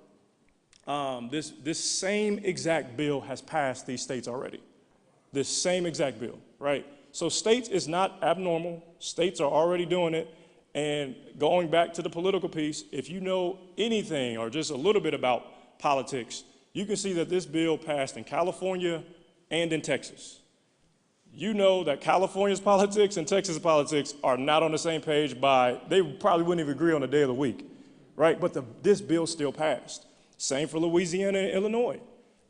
this same exact bill has passed these states already. This same exact bill, right? So states is not abnormal. States are already doing it. And going back to the political piece, if you know anything or just a little bit about politics, you can see that this bill passed in California and in Texas. You know that California's politics and Texas' politics are not on the same page they probably wouldn't even agree on a day of the week, right? But this bill still passed. Same for Louisiana and Illinois.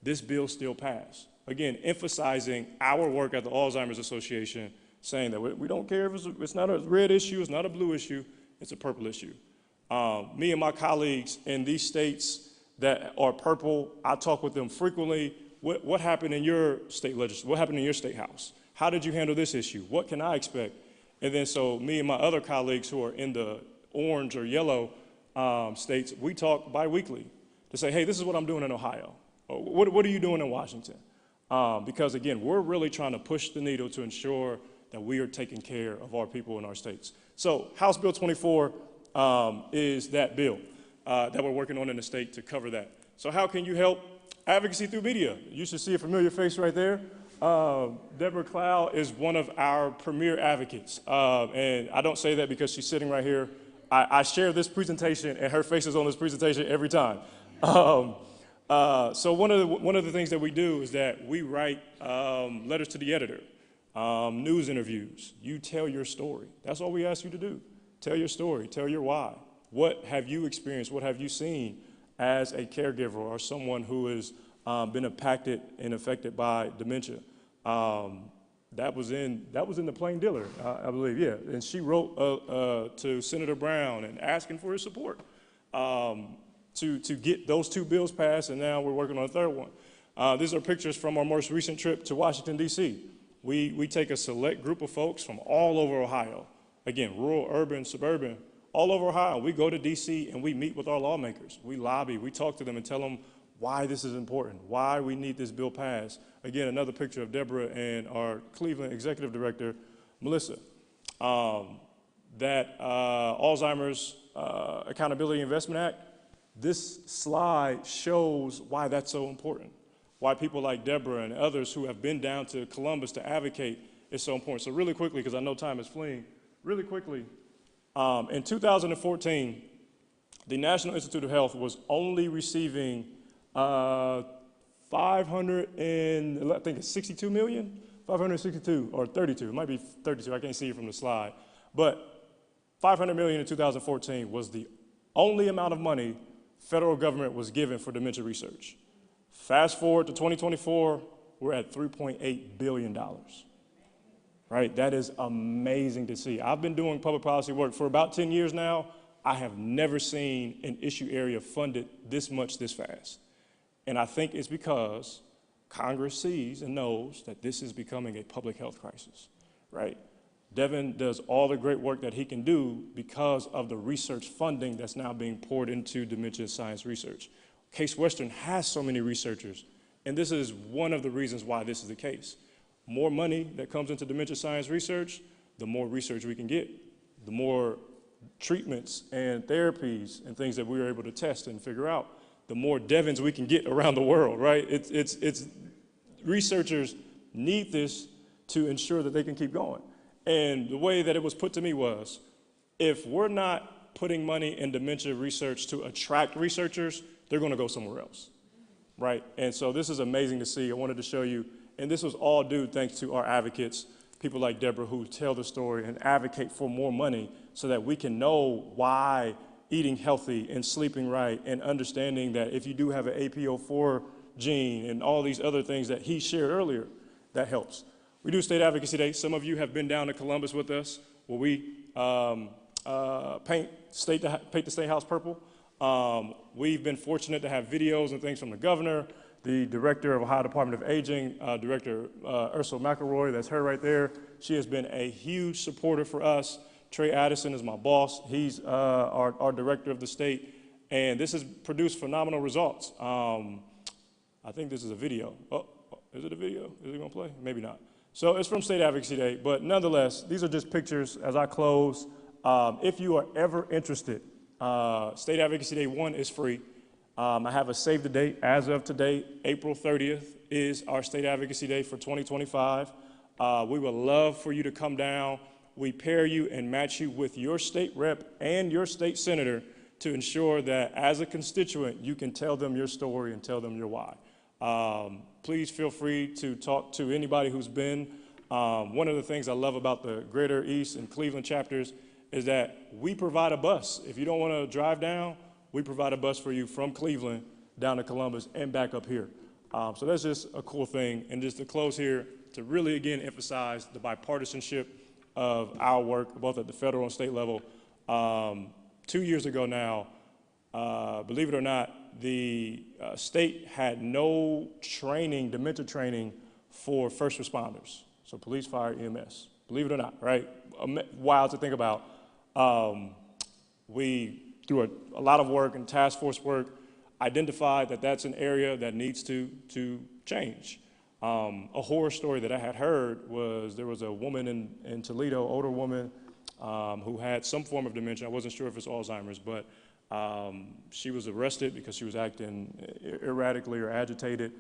This bill still passed. Again, emphasizing our work at the Alzheimer's Association, saying that we don't care if it's not a red issue, it's not a blue issue, it's a purple issue. Me and my colleagues in these states that are purple, I talk with them frequently. What happened in your state legislature? What happened in your state house? How did you handle this issue? What can I expect? And then so me and my other colleagues who are in the orange or yellow states, we talk biweekly to say, hey, this is what I'm doing in Ohio. Or, what are you doing in Washington? Because again, we're really trying to push the needle to ensure that we are taking care of our people in our states. So House Bill 24 is that bill that we're working on in the state to cover that. So how can you help? Advocacy through media. You should see a familiar face right there. Deborah Clow is one of our premier advocates. And I don't say that because she's sitting right here. I share this presentation and her face is on this presentation every time. So one of the things that we do is that we write letters to the editor, news interviews. You tell your story. That's all we ask you to do. Tell your story. Tell your why. What have you experienced? What have you seen as a caregiver or someone who has been impacted and affected by dementia? That was in the Plain Dealer, I believe, yeah. And she wrote to Senator Brown and asking for his support to get those two bills passed, and now we're working on a third one. These are pictures from our most recent trip to Washington, D.C. We take a select group of folks from all over Ohio, again, rural, urban, suburban, all over Ohio. We go to D.C. and we meet with our lawmakers. We lobby, we talk to them and tell them why this is important, why we need this bill passed. Again, another picture of Deborah and our Cleveland Executive Director, Melissa. That Alzheimer's Accountability Investment Act, this slide shows why that's so important, why people like Deborah and others who have been down to Columbus to advocate is so important. So really quickly, because I know time is fleeing, really quickly, in 2014, the National Institute of Health was only receiving 562 million, 562 or 32, it might be 32, I can't see it from the slide, but 500 million in 2014 was the only amount of money federal government was given for dementia research. Fast forward to 2024, we're at $3.8 billion, right? That is amazing to see. I've been doing public policy work for about 10 years now. I have never seen an issue area funded this much this fast. And I think it's because Congress sees and knows that this is becoming a public health crisis, right? Devin does all the great work that he can do because of the research funding that's now being poured into dementia science research. Case Western has so many researchers, and this is one of the reasons why this is the case. More money that comes into dementia science research, the more research we can get, the more treatments and therapies and things that we are able to test and figure out, the more Devins we can get around the world, right? It's researchers need this to ensure that they can keep going. And the way that it was put to me was, if we're not putting money in dementia research to attract researchers, they're going to go somewhere else, right? And so this is amazing to see. I wanted to show you, and this was all due thanks to our advocates, people like Deborah who tell the story and advocate for more money so that we can know why eating healthy and sleeping right and understanding that if you do have an APO4 gene and all these other things that he shared earlier, that helps. We do State Advocacy Day. Some of you have been down to Columbus with us, where we paint the State House purple. We've been fortunate to have videos and things from the governor, the director of Ohio Department of Aging, Director Ursula McElroy, that's her right there. She has been a huge supporter for us. Trey Addison is my boss. He's our director of the state. And this has produced phenomenal results. I think this is a video. Oh, is it a video? Is it gonna play? Maybe not. So it's from State Advocacy Day, but nonetheless, these are just pictures as I close. If you are ever interested, State Advocacy Day 1 is free. I have a save the date. As of today, April 30th is our State Advocacy Day for 2025. We would love for you to come down. We pair you and match you with your state rep and your state senator to ensure that as a constituent, you can tell them your story and tell them your why. Please feel free to talk to anybody who's been. One of the things I love about the Greater East and Cleveland chapters is that we provide a bus. If you don't want to drive down, we provide a bus for you from Cleveland down to Columbus and back up here. So that's just a cool thing. And just to close here, to really again emphasize the bipartisanship of our work, both at the federal and state level. 2 years ago now, believe it or not, the state had no training, dementia training for first responders. So police, fire, EMS, believe it or not, right? Wild to think about. We, through a lot of work and task force work, identified that that's an area that needs to change. A horror story that I had heard was there was a woman in Toledo, older woman, who had some form of dementia. I wasn't sure if it's Alzheimer's, but she was arrested because she was acting erratically or agitated,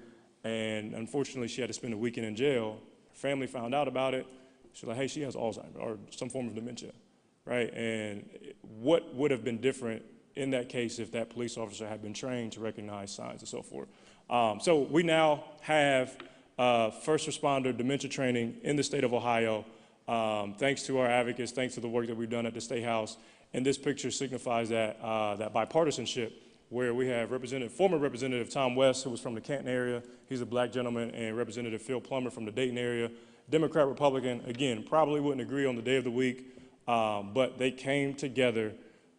and unfortunately she had to spend a weekend in jail. Her family found out about it. She's like, hey, she has Alzheimer's or some form of dementia, right? And what would have been different in that case if that police officer had been trained to recognize signs and so forth? So we now have first responder dementia training in the state of Ohio, thanks to our advocates, thanks to the work that we've done at the State House. And this picture signifies that, that bipartisanship, where we have former Representative Tom West, who was from the Canton area. He's a black gentleman, and Representative Phil Plummer from the Dayton area. Democrat, Republican, again, probably wouldn't agree on the day of the week, but they came together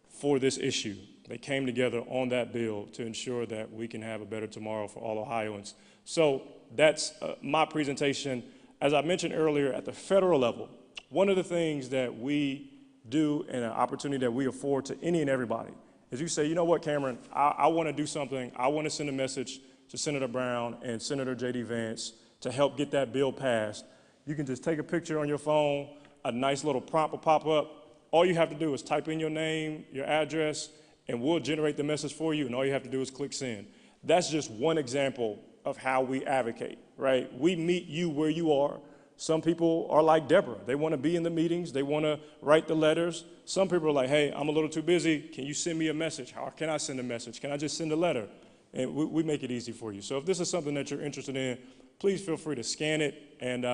for this issue. They came together on that bill to ensure that we can have a better tomorrow for all Ohioans. So that's my presentation. As I mentioned earlier, at the federal level, one of the things that we do and an opportunity that we afford to any and everybody is you say, you know what, Cameron, I want to do something. I want to send a message to Senator Brown and Senator J.D. Vance to help get that bill passed. You can just take a picture on your phone, a nice little prompt will pop up. All you have to do is type in your name, your address, and we'll generate the message for you, and all you have to do is click send. That's just one example of how we advocate, right? We meet you where you are. Some people are like Deborah. They want to be in the meetings. They want to write the letters. Some people are like, hey, I'm a little too busy. Can you send me a message? How can I send a message? Can I just send a letter? And we make it easy for you. So if this is something that you're interested in, please feel free to scan it. And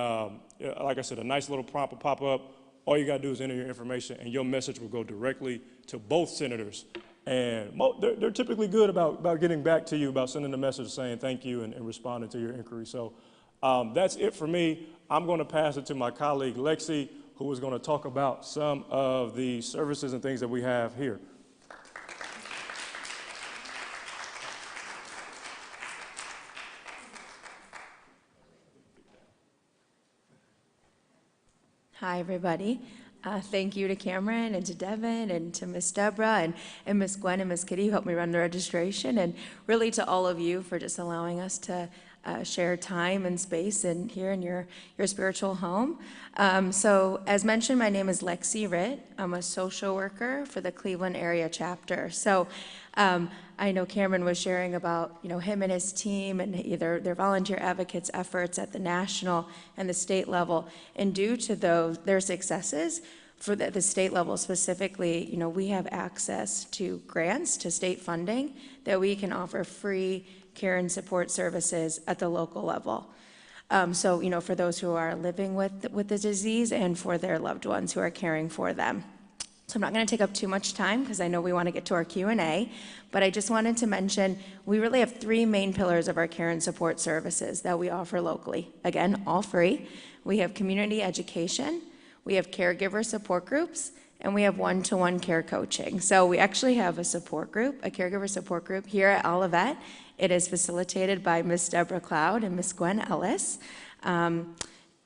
like I said, a nice little prompt will pop up. All you got to do is enter your information, and your message will go directly to both senators. And they're typically good about getting back to you, about sending a message saying thank you and responding to your inquiry. So that's it for me. I'm going to pass it to my colleague, Lexi, who is going to talk about some of the services and things that we have here. Hi, everybody. Thank you to Cameron and to Devin and to Miss Deborah and Miss Gwen and Miss Kitty who helped me run the registration, and really to all of you for just allowing us to share time and space here in your spiritual home. So as mentioned, my name is Lexi Ritt. I'm a social worker for the Cleveland area chapter. So I know Cameron was sharing about him and his team and either their volunteer advocates efforts at the national and the state level. And due to their successes, for the state level specifically, we have access to grants, to state funding, that we can offer free care and support services at the local level. So, for those who are living with the disease and for their loved ones who are caring for them. So I'm not going to take up too much time because I know we want to get to our Q&A, but I just wanted to mention we really have three main pillars of our care and support services that we offer locally. Again, all free. We have community education, we have caregiver support groups, and we have one-to-one care coaching. So we actually have a support group, a caregiver support group here at Olivet. It is facilitated by Miss Deborah Cloud and Miss Gwen Ellis.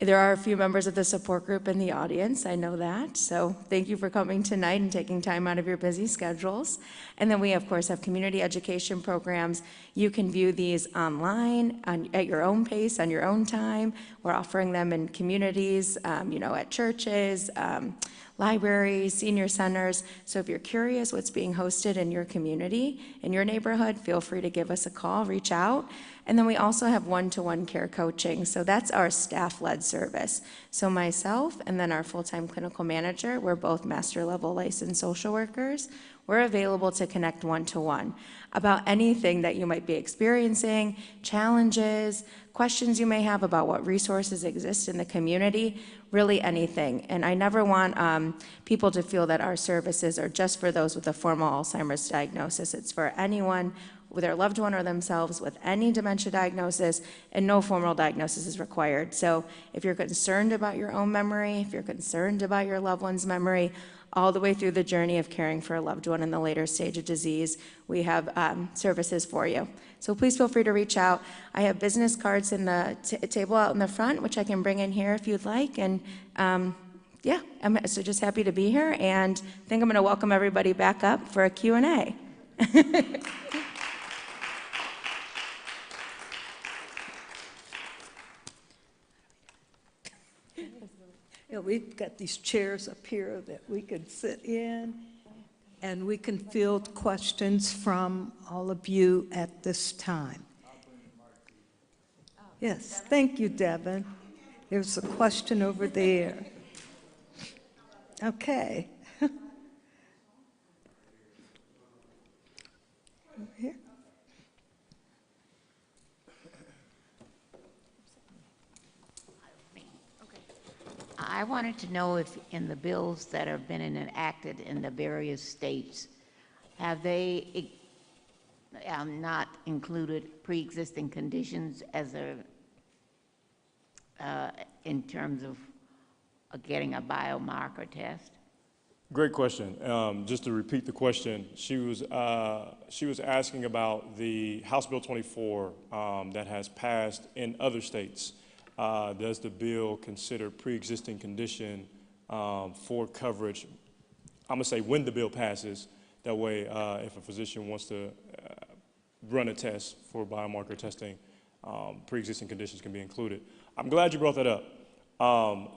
There are a few members of the support group in the audience, I know that. So thank you for coming tonight and taking time out of your busy schedules. And then we, of course, have community education programs. You can view these online at your own pace, on your own time. We're offering them in communities, at churches, libraries, senior centers. So if you're curious what's being hosted in your community, in your neighborhood, feel free to give us a call, reach out. And then we also have one-to-one care coaching. So that's our staff-led service. So myself and then our full-time clinical manager, we're both master-level licensed social workers. We're available to connect one-to-one about anything that you might be experiencing, challenges, questions you may have about what resources exist in the community, really anything. And I never want people to feel that our services are just for those with a formal Alzheimer's diagnosis. It's for anyone with their loved one or themselves with any dementia diagnosis, and no formal diagnosis is required. So if you're concerned about your own memory, if you're concerned about your loved one's memory, all the way through the journey of caring for a loved one in the later stage of disease, we have services for you. So please feel free to reach out. I have business cards in the table out in the front, which I can bring in here if you'd like. And yeah, I'm so just happy to be here, and I think I'm going to welcome everybody back up for a Q&A. We've got these chairs up here that we could sit in, and we can field questions from all of you at this time. Yes, thank you, Devin. There's a question over there. Okay. Over here. I wanted to know if in the bills that have been enacted in the various states, have they not included pre-existing conditions as in terms of getting a biomarker test? Great question. Just to repeat the question, she was asking about the House Bill 24 that has passed in other states. Does the bill consider pre-existing condition for coverage? I'm going to say when the bill passes. That way, if a physician wants to run a test for biomarker testing, pre-existing conditions can be included. I'm glad you brought that up.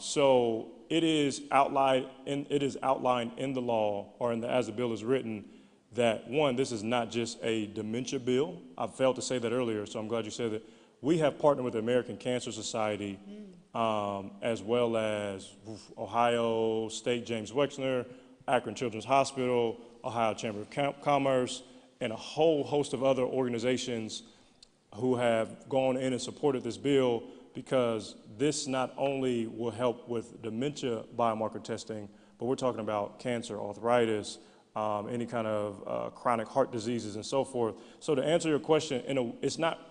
So it is outlined in the law, or as the bill is written, that one, this is not just a dementia bill. I failed to say that earlier, so I'm glad you said that. We have partnered with the American Cancer Society, as well as Ohio State James Wexner, Akron Children's Hospital, Ohio Chamber of Commerce, and a whole host of other organizations who have gone in and supported this bill, because this not only will help with dementia biomarker testing, but we're talking about cancer, arthritis, any kind of chronic heart diseases and so forth. So to answer your question, it's not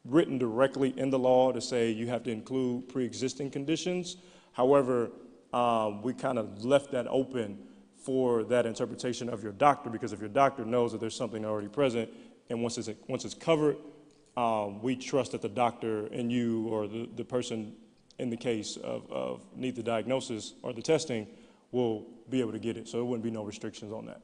written directly in the law to say you have to include pre-existing conditions. However, we kind of left that open for that interpretation of your doctor, because if your doctor knows that there's something already present, and once it's covered, we trust that the doctor and you, or the person in the case of need the diagnosis or the testing, will be able to get it. So there wouldn't be no restrictions on that.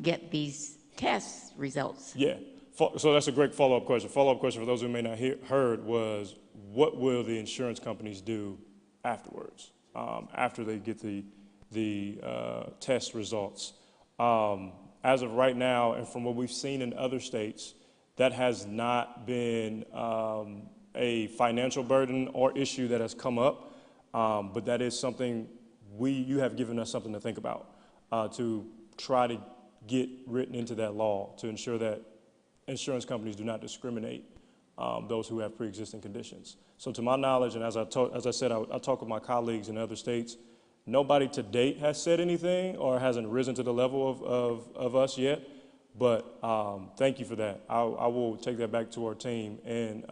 Get these test results. Yeah, so that's a great follow-up question. Follow-up question for those who may not heard was, what will the insurance companies do afterwards, after they get the test results? As of right now, and from what we've seen in other states, that has not been a financial burden or issue that has come up, but that is something you have given us something to think about, to try to get written into that law to ensure that insurance companies do not discriminate those who have pre-existing conditions. So to my knowledge, and as I said, I talk with my colleagues in other states, nobody to date has said anything or hasn't risen to the level of us yet, but thank you for that. I will take that back to our team and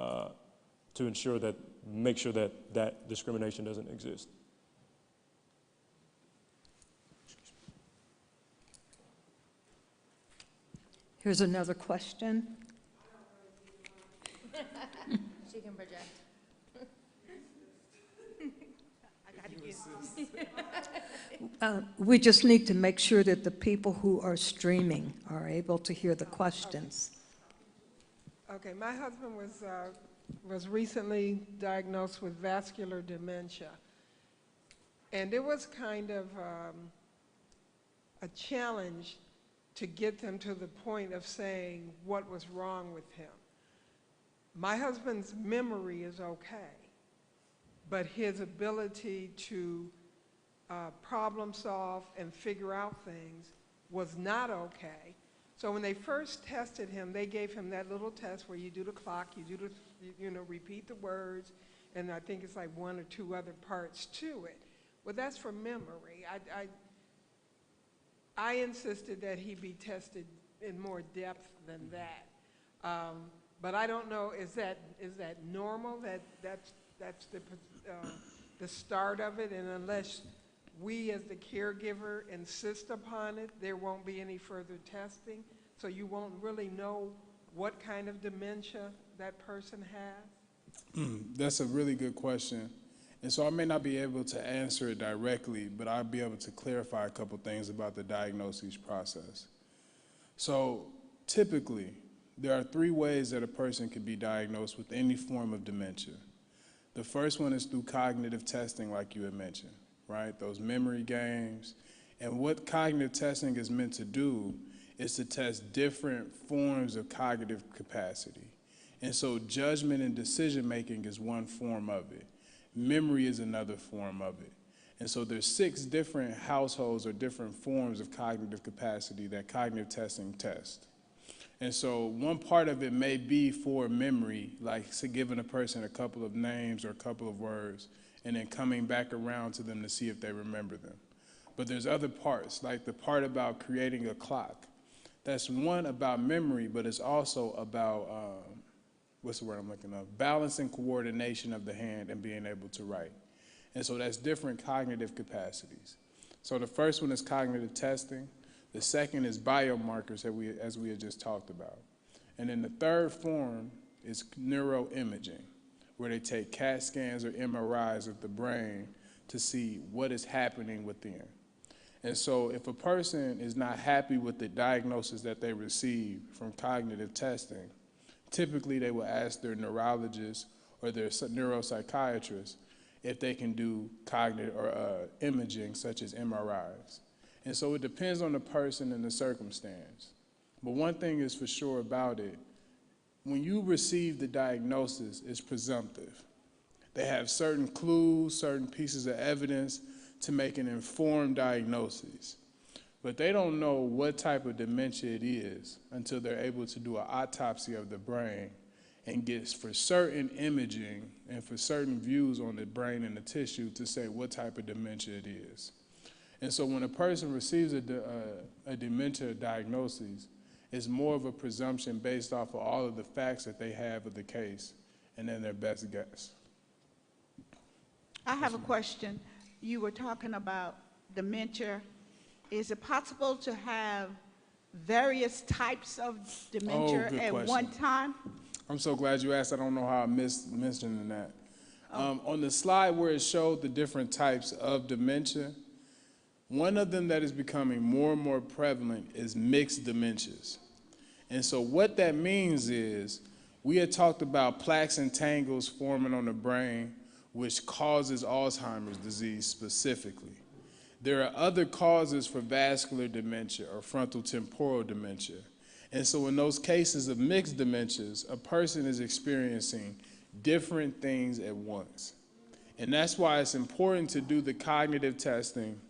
to make sure that discrimination doesn't exist. Here's another question. She can project. We just need to make sure that the people who are streaming are able to hear the questions. Okay, my husband was recently diagnosed with vascular dementia. And it was kind of a challenge to get them to the point of saying what was wrong with him. My husband's memory is okay, but his ability to problem solve and figure out things was not okay. So when they first tested him, they gave him that little test where you do the clock, you do the, repeat the words, and I think it's like 1 or 2 other parts to it. Well, that's for memory. I insisted that he be tested in more depth than that. But I don't know, is that normal? That's the start of it, and unless we as the caregiver insist upon it, there won't be any further testing, so you won't really know what kind of dementia that person has? That's a really good question. And so I may not be able to answer it directly, but I'll be able to clarify a couple things about the diagnosis process. So typically, there are 3 ways that a person can be diagnosed with any form of dementia. The first one is through cognitive testing, like you had mentioned, right? Those memory games. And what cognitive testing is meant to do is to test different forms of cognitive capacity. And so judgment and decision making is one form of it. Memory is another form of it. And so there's 6 different households or different forms of cognitive capacity that cognitive testing tests. And so one part of it may be for memory, like giving a person a couple of names or a couple of words, and then coming back around to them to see if they remember them. But there's other parts, like the part about creating a clock. That's one about memory, but it's also about, what's the word I'm looking up? Balance and coordination of the hand and being able to write. And so that's different cognitive capacities. So the first one is cognitive testing. The second is biomarkers, as we had just talked about. And then the third form is neuroimaging, where they take CAT scans or MRIs of the brain to see what is happening within. And so if a person is not happy with the diagnosis that they receive from cognitive testing, typically they will ask their neurologist or their neuropsychiatrist if they can do cognitive or imaging such as MRIs. And so it depends on the person and the circumstance. But one thing is for sure about it, when you receive the diagnosis, it's presumptive. They have certain clues, certain pieces of evidence to make an informed diagnosis. But they don't know what type of dementia it is until they're able to do an autopsy of the brain and get for certain imaging and for certain views on the brain and the tissue to say what type of dementia it is. And so when a person receives a dementia diagnosis, it's more of a presumption based off of all of the facts that they have of the case and then their best guess. I have a question. You were talking about dementia. Is it possible to have various types of dementia at one time? I'm so glad you asked. I don't know how I missed mentioning that. On the slide where it showed the different types of dementia, one of them that is becoming more and more prevalent is mixed dementias. And so what that means is we had talked about plaques and tangles forming on the brain, which causes Alzheimer's disease specifically. There are other causes for vascular dementia or frontotemporal dementia. And so in those cases of mixed dementias, a person is experiencing different things at once. And that's why it's important to do the cognitive testing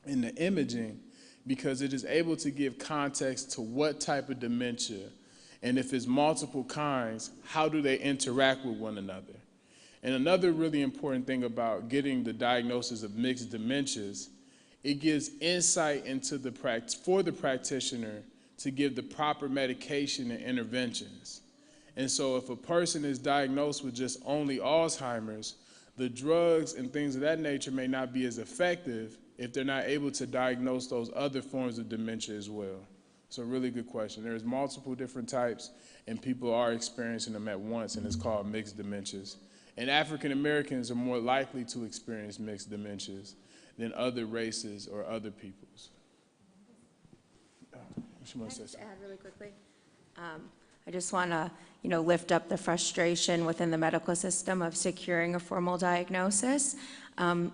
and the imaging, because it is able to give context to what type of dementia And if it's multiple kinds, how do they interact with one another? And another really important thing about getting the diagnosis of mixed dementias, it gives insight into for the practitioner to give the proper medication and interventions. And so if a person is diagnosed with just only Alzheimer's, the drugs and things of that nature may not be as effective if they're not able to diagnose those other forms of dementia as well. So a really good question. There's multiple different types, and people are experiencing them at once, and it's called mixed dementias. And African Americans are more likely to experience mixed dementias than other races or other peoples. Can I just add really quickly? I just want to, lift up the frustration within the medical system of securing a formal diagnosis. And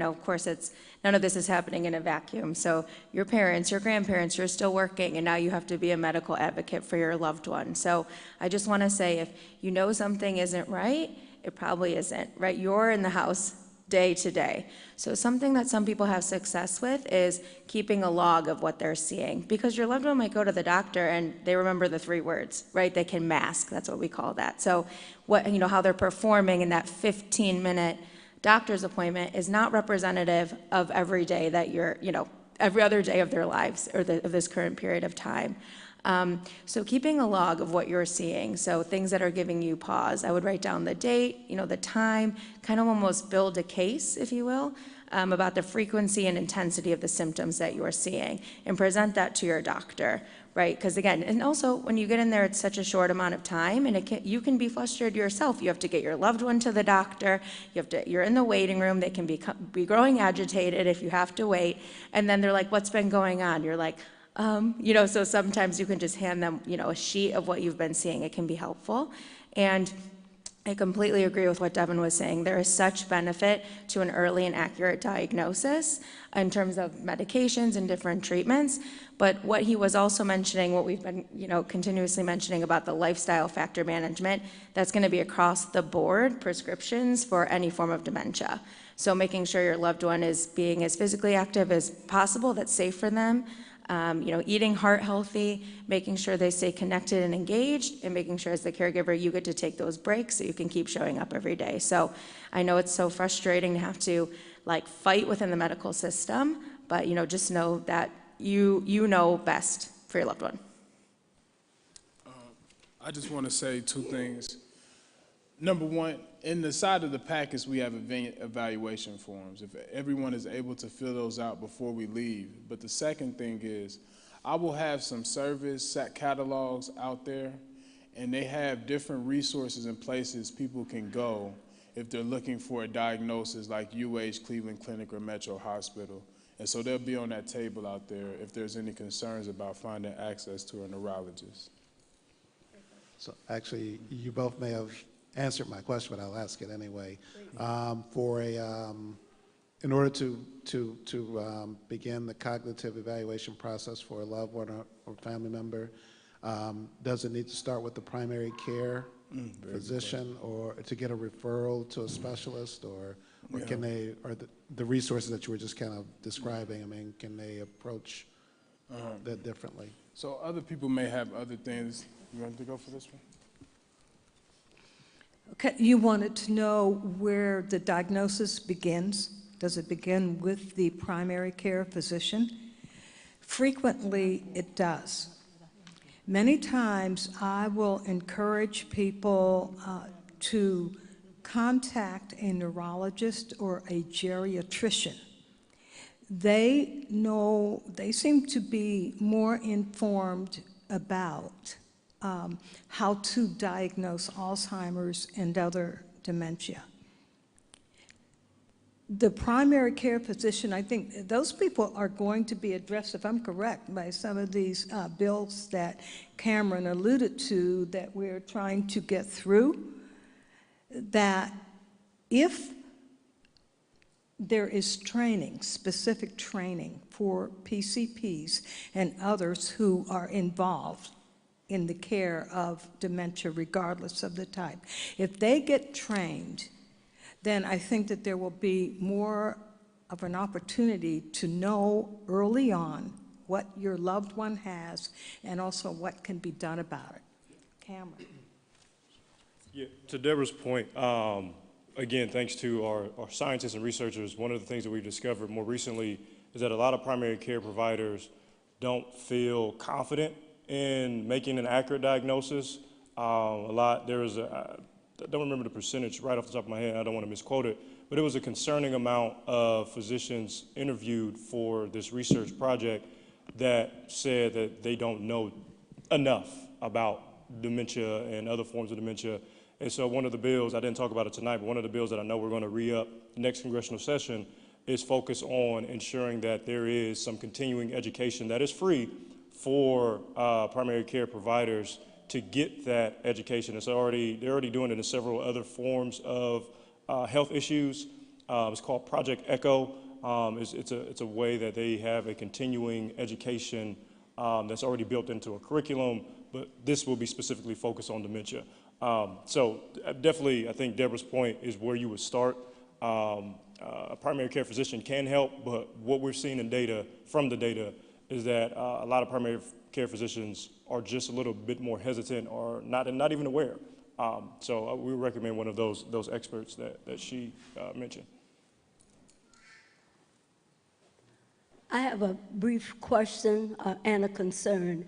of course, none of this is happening in a vacuum. So your parents, your grandparents, you're still working, and now you have to be a medical advocate for your loved one. So I just want to say, if you know something isn't right, it probably isn't, right? You're in the house day to day. So something that some people have success with is keeping a log of what they're seeing, because your loved one might go to the doctor and they remember the 3 words, right? They can mask, that's what we call that. So how they're performing in that 15-minute doctor's appointment is not representative of every day that every other day of their lives or of this current period of time. So keeping a log of what you're seeing, so things that are giving you pause, I would write down the date, the time, kind of almost build a case, if you will, about the frequency and intensity of the symptoms that you're seeing, and present that to your doctor, right? Because again, and also when you get in there, it's such a short amount of time, and you can be frustrated yourself. You have to get your loved one to the doctor. You're in the waiting room. They can be growing agitated if you have to wait, and then they're like, "What's been going on?" You're like, so sometimes you can just hand them, a sheet of what you've been seeing. It can be helpful. And I completely agree with what Devin was saying. There is such benefit to an early and accurate diagnosis in terms of medications and different treatments. But what he was also mentioning, what we've been, continuously mentioning about the lifestyle factor management, that's going to be across the board prescriptions for any form of dementia. So making sure your loved one is being as physically active as possible, that's safe for them. Eating heart healthy, making sure they stay connected and engaged, and making sure as the caregiver you get to take those breaks so you can keep showing up every day. So I know it's so frustrating to have to fight within the medical system, but just know that you know best for your loved one. I just want to say 2 things. Number one, in the side of the package, we have evaluation forms. If everyone is able to fill those out before we leave. But the second thing is, I will have some service catalogs out there, and they have different resources and places people can go if they're looking for a diagnosis like UH, Cleveland Clinic, or Metro Hospital. And so they'll be on that table out there if there's any concerns about finding access to a neurologist. So actually, you both may have answered my question, but I'll ask it anyway. In order to begin the cognitive evaluation process for a loved one or family member, does it need to start with the primary care physician, or to get a referral to a specialist, or can they, or the resources that you were just kind of describing? I mean, can they approach that differently? So other people may have other things. You want to go for this one? Okay, you wanted to know where the diagnosis begins. Does it begin with the primary care physician? Frequently, it does. Many times, I will encourage people to contact a neurologist or a geriatrician. They seem to be more informed about how to diagnose Alzheimer's and other dementia. The primary care physician, I think those people are going to be addressed, if I'm correct, by some of these bills that Cameron alluded to that we're trying to get through, that if there is training, specific training for PCPs and others who are involved in the care of dementia, regardless of the type. If they get trained, then I think that there will be more of an opportunity to know early on what your loved one has and also what can be done about it. camera. Yeah, to Deborah's point, again, thanks to our scientists and researchers, one of the things that we've discovered more recently is that a lot of primary care providers don't feel confident in making an accurate diagnosis. I don't remember the percentage right off the top of my head, I don't want to misquote it, but it was a concerning amount of physicians interviewed for this research project that said that they don't know enough about dementia and other forms of dementia. And so one of the bills, I didn't talk about it tonight, but one of the bills that I know we're going to re-up next congressional session is focus on ensuring that there is some continuing education that is free for primary care providers to get that education. They're already doing it in several other forms of health issues. It's called Project ECHO. It's a way that they have a continuing education that's already built into a curriculum, but this will be specifically focused on dementia. So definitely, I think Deborah's point is where you would start. A primary care physician can help, but what we're seeing in data, from the data, is that a lot of primary care physicians are just a little bit more hesitant or not even aware. So we recommend one of those experts that she mentioned. I have a brief question and a concern.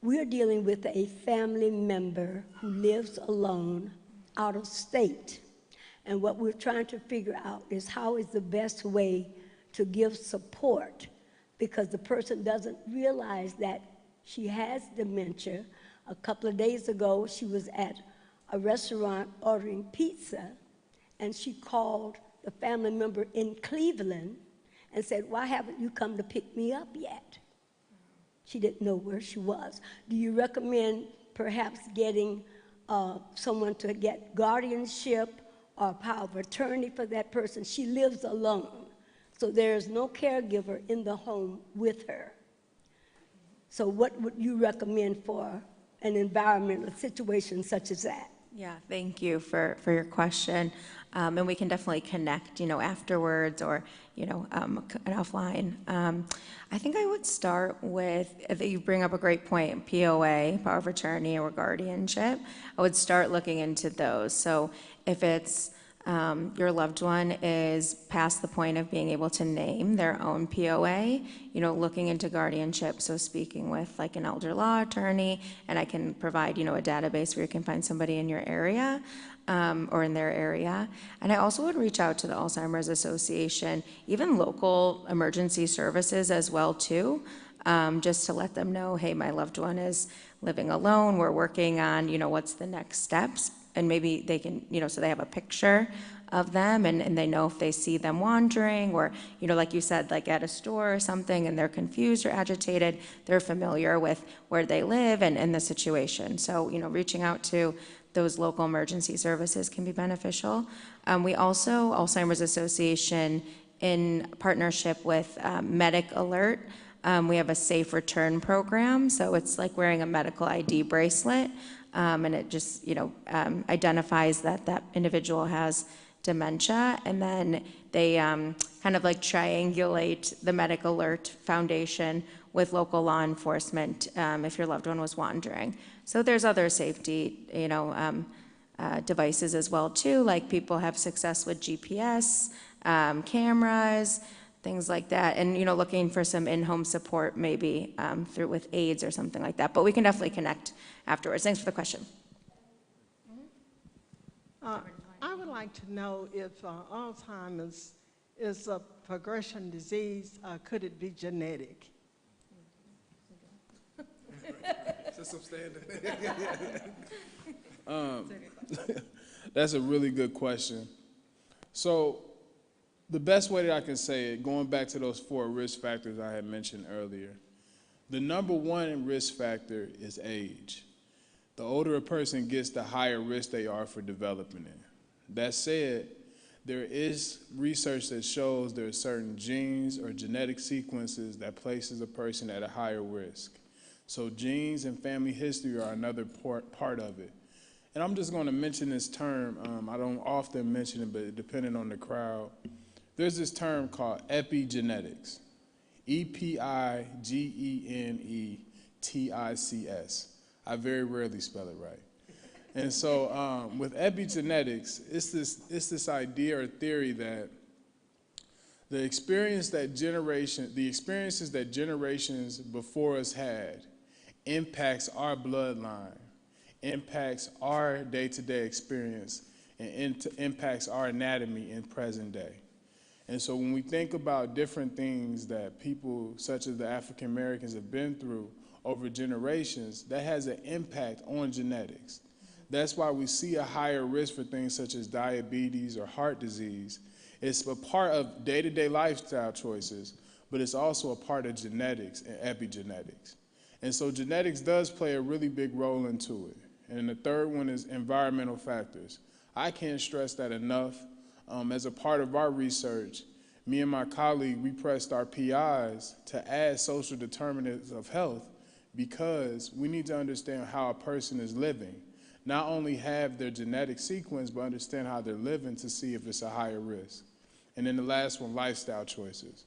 We're dealing with a family member who lives alone out of state. And what we're trying to figure out is how is the best way to give support, because the person doesn't realize that she has dementia. A couple of days ago, she was at a restaurant ordering pizza, and she called the family member in Cleveland and said, "Why haven't you come to pick me up yet?" She didn't know where she was. Do you recommend perhaps getting someone to get guardianship or power of attorney for that person? She lives alone, so there's no caregiver in the home with her. So what would you recommend for an environment, a situation such as that? Yeah, thank you for your question. And we can definitely connect, afterwards or, offline. I think I would start with, if you bring up a great point, POA, power of attorney or guardianship, I would start looking into those. So if it's your loved one is past the point of being able to name their own POA, looking into guardianship, so speaking with like an elder law attorney, and I can provide, a database where you can find somebody in your area or in their area. And I also would reach out to the Alzheimer's Association, even local emergency services as well too, just to let them know, hey, my loved one is living alone, we're working on, what's the next steps. And maybe they can, so they have a picture of them and they know if they see them wandering or, like you said, like at a store or something and they're confused or agitated, they're familiar with where they live and the situation. So, reaching out to those local emergency services can be beneficial. We also, Alzheimer's Association, in partnership with Medic Alert, we have a safe return program. So it's like wearing a medical ID bracelet. And it just, identifies that individual has dementia, and then they kind of like triangulate the Medic Alert Foundation with local law enforcement if your loved one was wandering. So there's other safety, devices as well too, like people have success with GPS, cameras, things like that, and looking for some in-home support maybe through with aides or something like that. But we can definitely connect afterwards. Thanks for the question. I would like to know if Alzheimer's is a progression disease. Could it be genetic? That's a really good question. So the best way that I can say it, going back to those 4 risk factors I had mentioned earlier, the number 1 risk factor is age. The older a person gets, the higher risk they are for developing it. That said, there is research that shows there are certain genes or genetic sequences that places a person at a higher risk. So genes and family history are another part of it. And I'm just going to mention this term. I don't often mention it, but depending on the crowd, there's this term called epigenetics, epigenetics. I very rarely spell it right. And so with epigenetics, it's this idea or theory that the experiences that generations before us had impacts our bloodline, impacts our day-to-day experience, and impacts our anatomy in present day. And so when we think about different things that people such as the African Americans have been through over generations, that has an impact on genetics. That's why we see a higher risk for things such as diabetes or heart disease. It's a part of day-to-day lifestyle choices, but it's also a part of genetics and epigenetics. And so genetics does play a really big role into it. And then the third one is environmental factors. I can't stress that enough. As a part of our research, me and my colleague, we pressed our PIs to add social determinants of health because we need to understand how a person is living. Not only have their genetic sequence, but understand how they're living to see if it's a higher risk. And then the last one, lifestyle choices.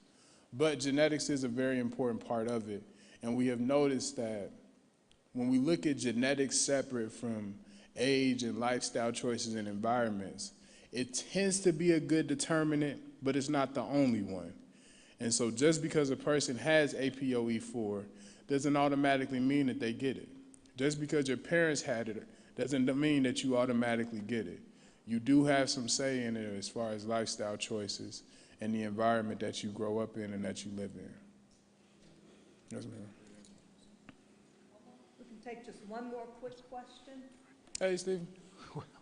But genetics is a very important part of it. And we have noticed that when we look at genetics separate from age and lifestyle choices and environments, it tends to be a good determinant, but it's not the only one. And so just because a person has APOE4 doesn't automatically mean that they get it. Just because your parents had it doesn't mean that you automatically get it. You do have some say in it as far as lifestyle choices and the environment that you grow up in and that you live in. Yes, ma'am. We can take just one more quick question. Hey, Stephen.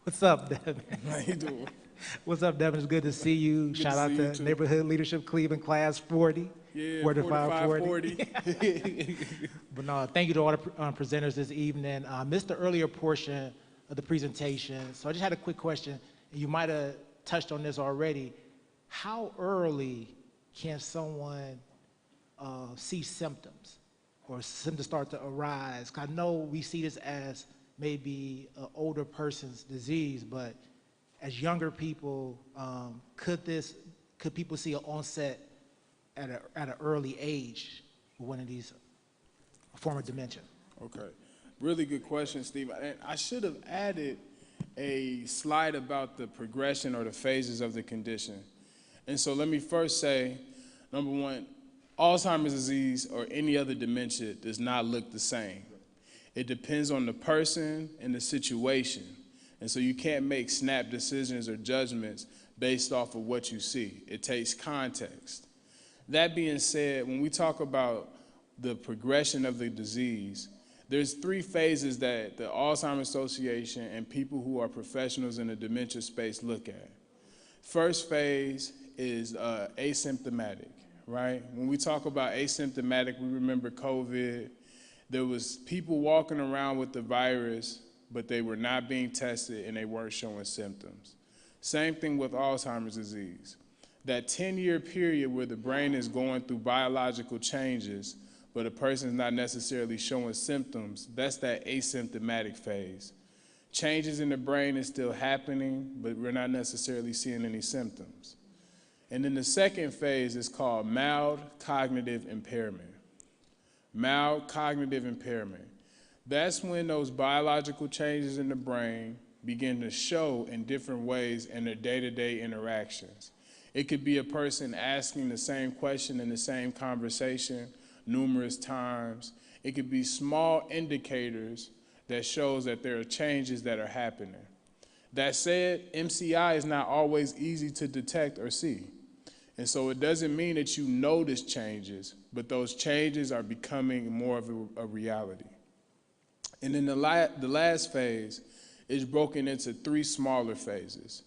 What's up, Devin? How you doing? What's up, Devin? It's good to see you. Good Shout to out see you to too. Neighborhood Leadership Cleveland Class 40. Yeah, 4540. But no, thank you to all the presenters this evening. I missed the earlier portion of the presentation, so I just had a quick question. You might have touched on this already. How early can someone see symptoms or symptoms start to arise? 'Cause I know we see this as maybe an older person's disease, but as younger people, could people see an onset at an early age with one of these form of dementia? Okay, really good question, Steve. And I should have added a slide about the progression or the phases of the condition. And so let me first say, number one, Alzheimer's disease or any other dementia does not look the same. It depends on the person and the situation. And so you can't make snap decisions or judgments based off of what you see. It takes context. That being said, when we talk about the progression of the disease, there's three phases that the Alzheimer's Association and people who are professionals in the dementia space look at. First phase is asymptomatic, right? When we talk about asymptomatic, we remember COVID. There was people walking around with the virus, but they were not being tested and they weren't showing symptoms. Same thing with Alzheimer's disease. That 10-year period where the brain is going through biological changes, but a person is not necessarily showing symptoms, that's that asymptomatic phase. Changes in the brain is still happening, but we're not necessarily seeing any symptoms. And then the second phase is called mild cognitive impairment. Mild cognitive impairment. That's when those biological changes in the brain begin to show in different ways in their day-to-day interactions. It could be a person asking the same question in the same conversation numerous times. It could be small indicators that shows that there are changes that are happening. That said, MCI is not always easy to detect or see. And so it doesn't mean that you notice changes, but those changes are becoming more of a reality. And then the last phase is broken into three smaller phases.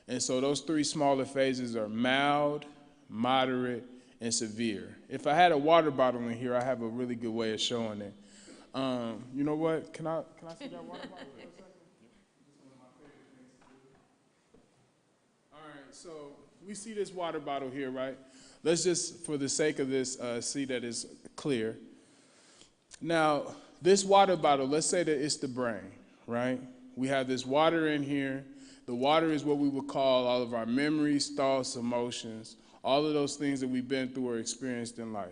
And so those three smaller phases are mild, moderate, and severe. If I had a water bottle in here, I have a really good way of showing it. You know what? Can I see that water bottle for a second? It's one of my favorite things to do. All right, so we see this water bottle here, right? Let's just, for the sake of this, see that it's clear. Now, this water bottle, let's say that it's the brain, right? We have this water in here. The water is what we would call all of our memories, thoughts, emotions, all of those things that we've been through or experienced in life.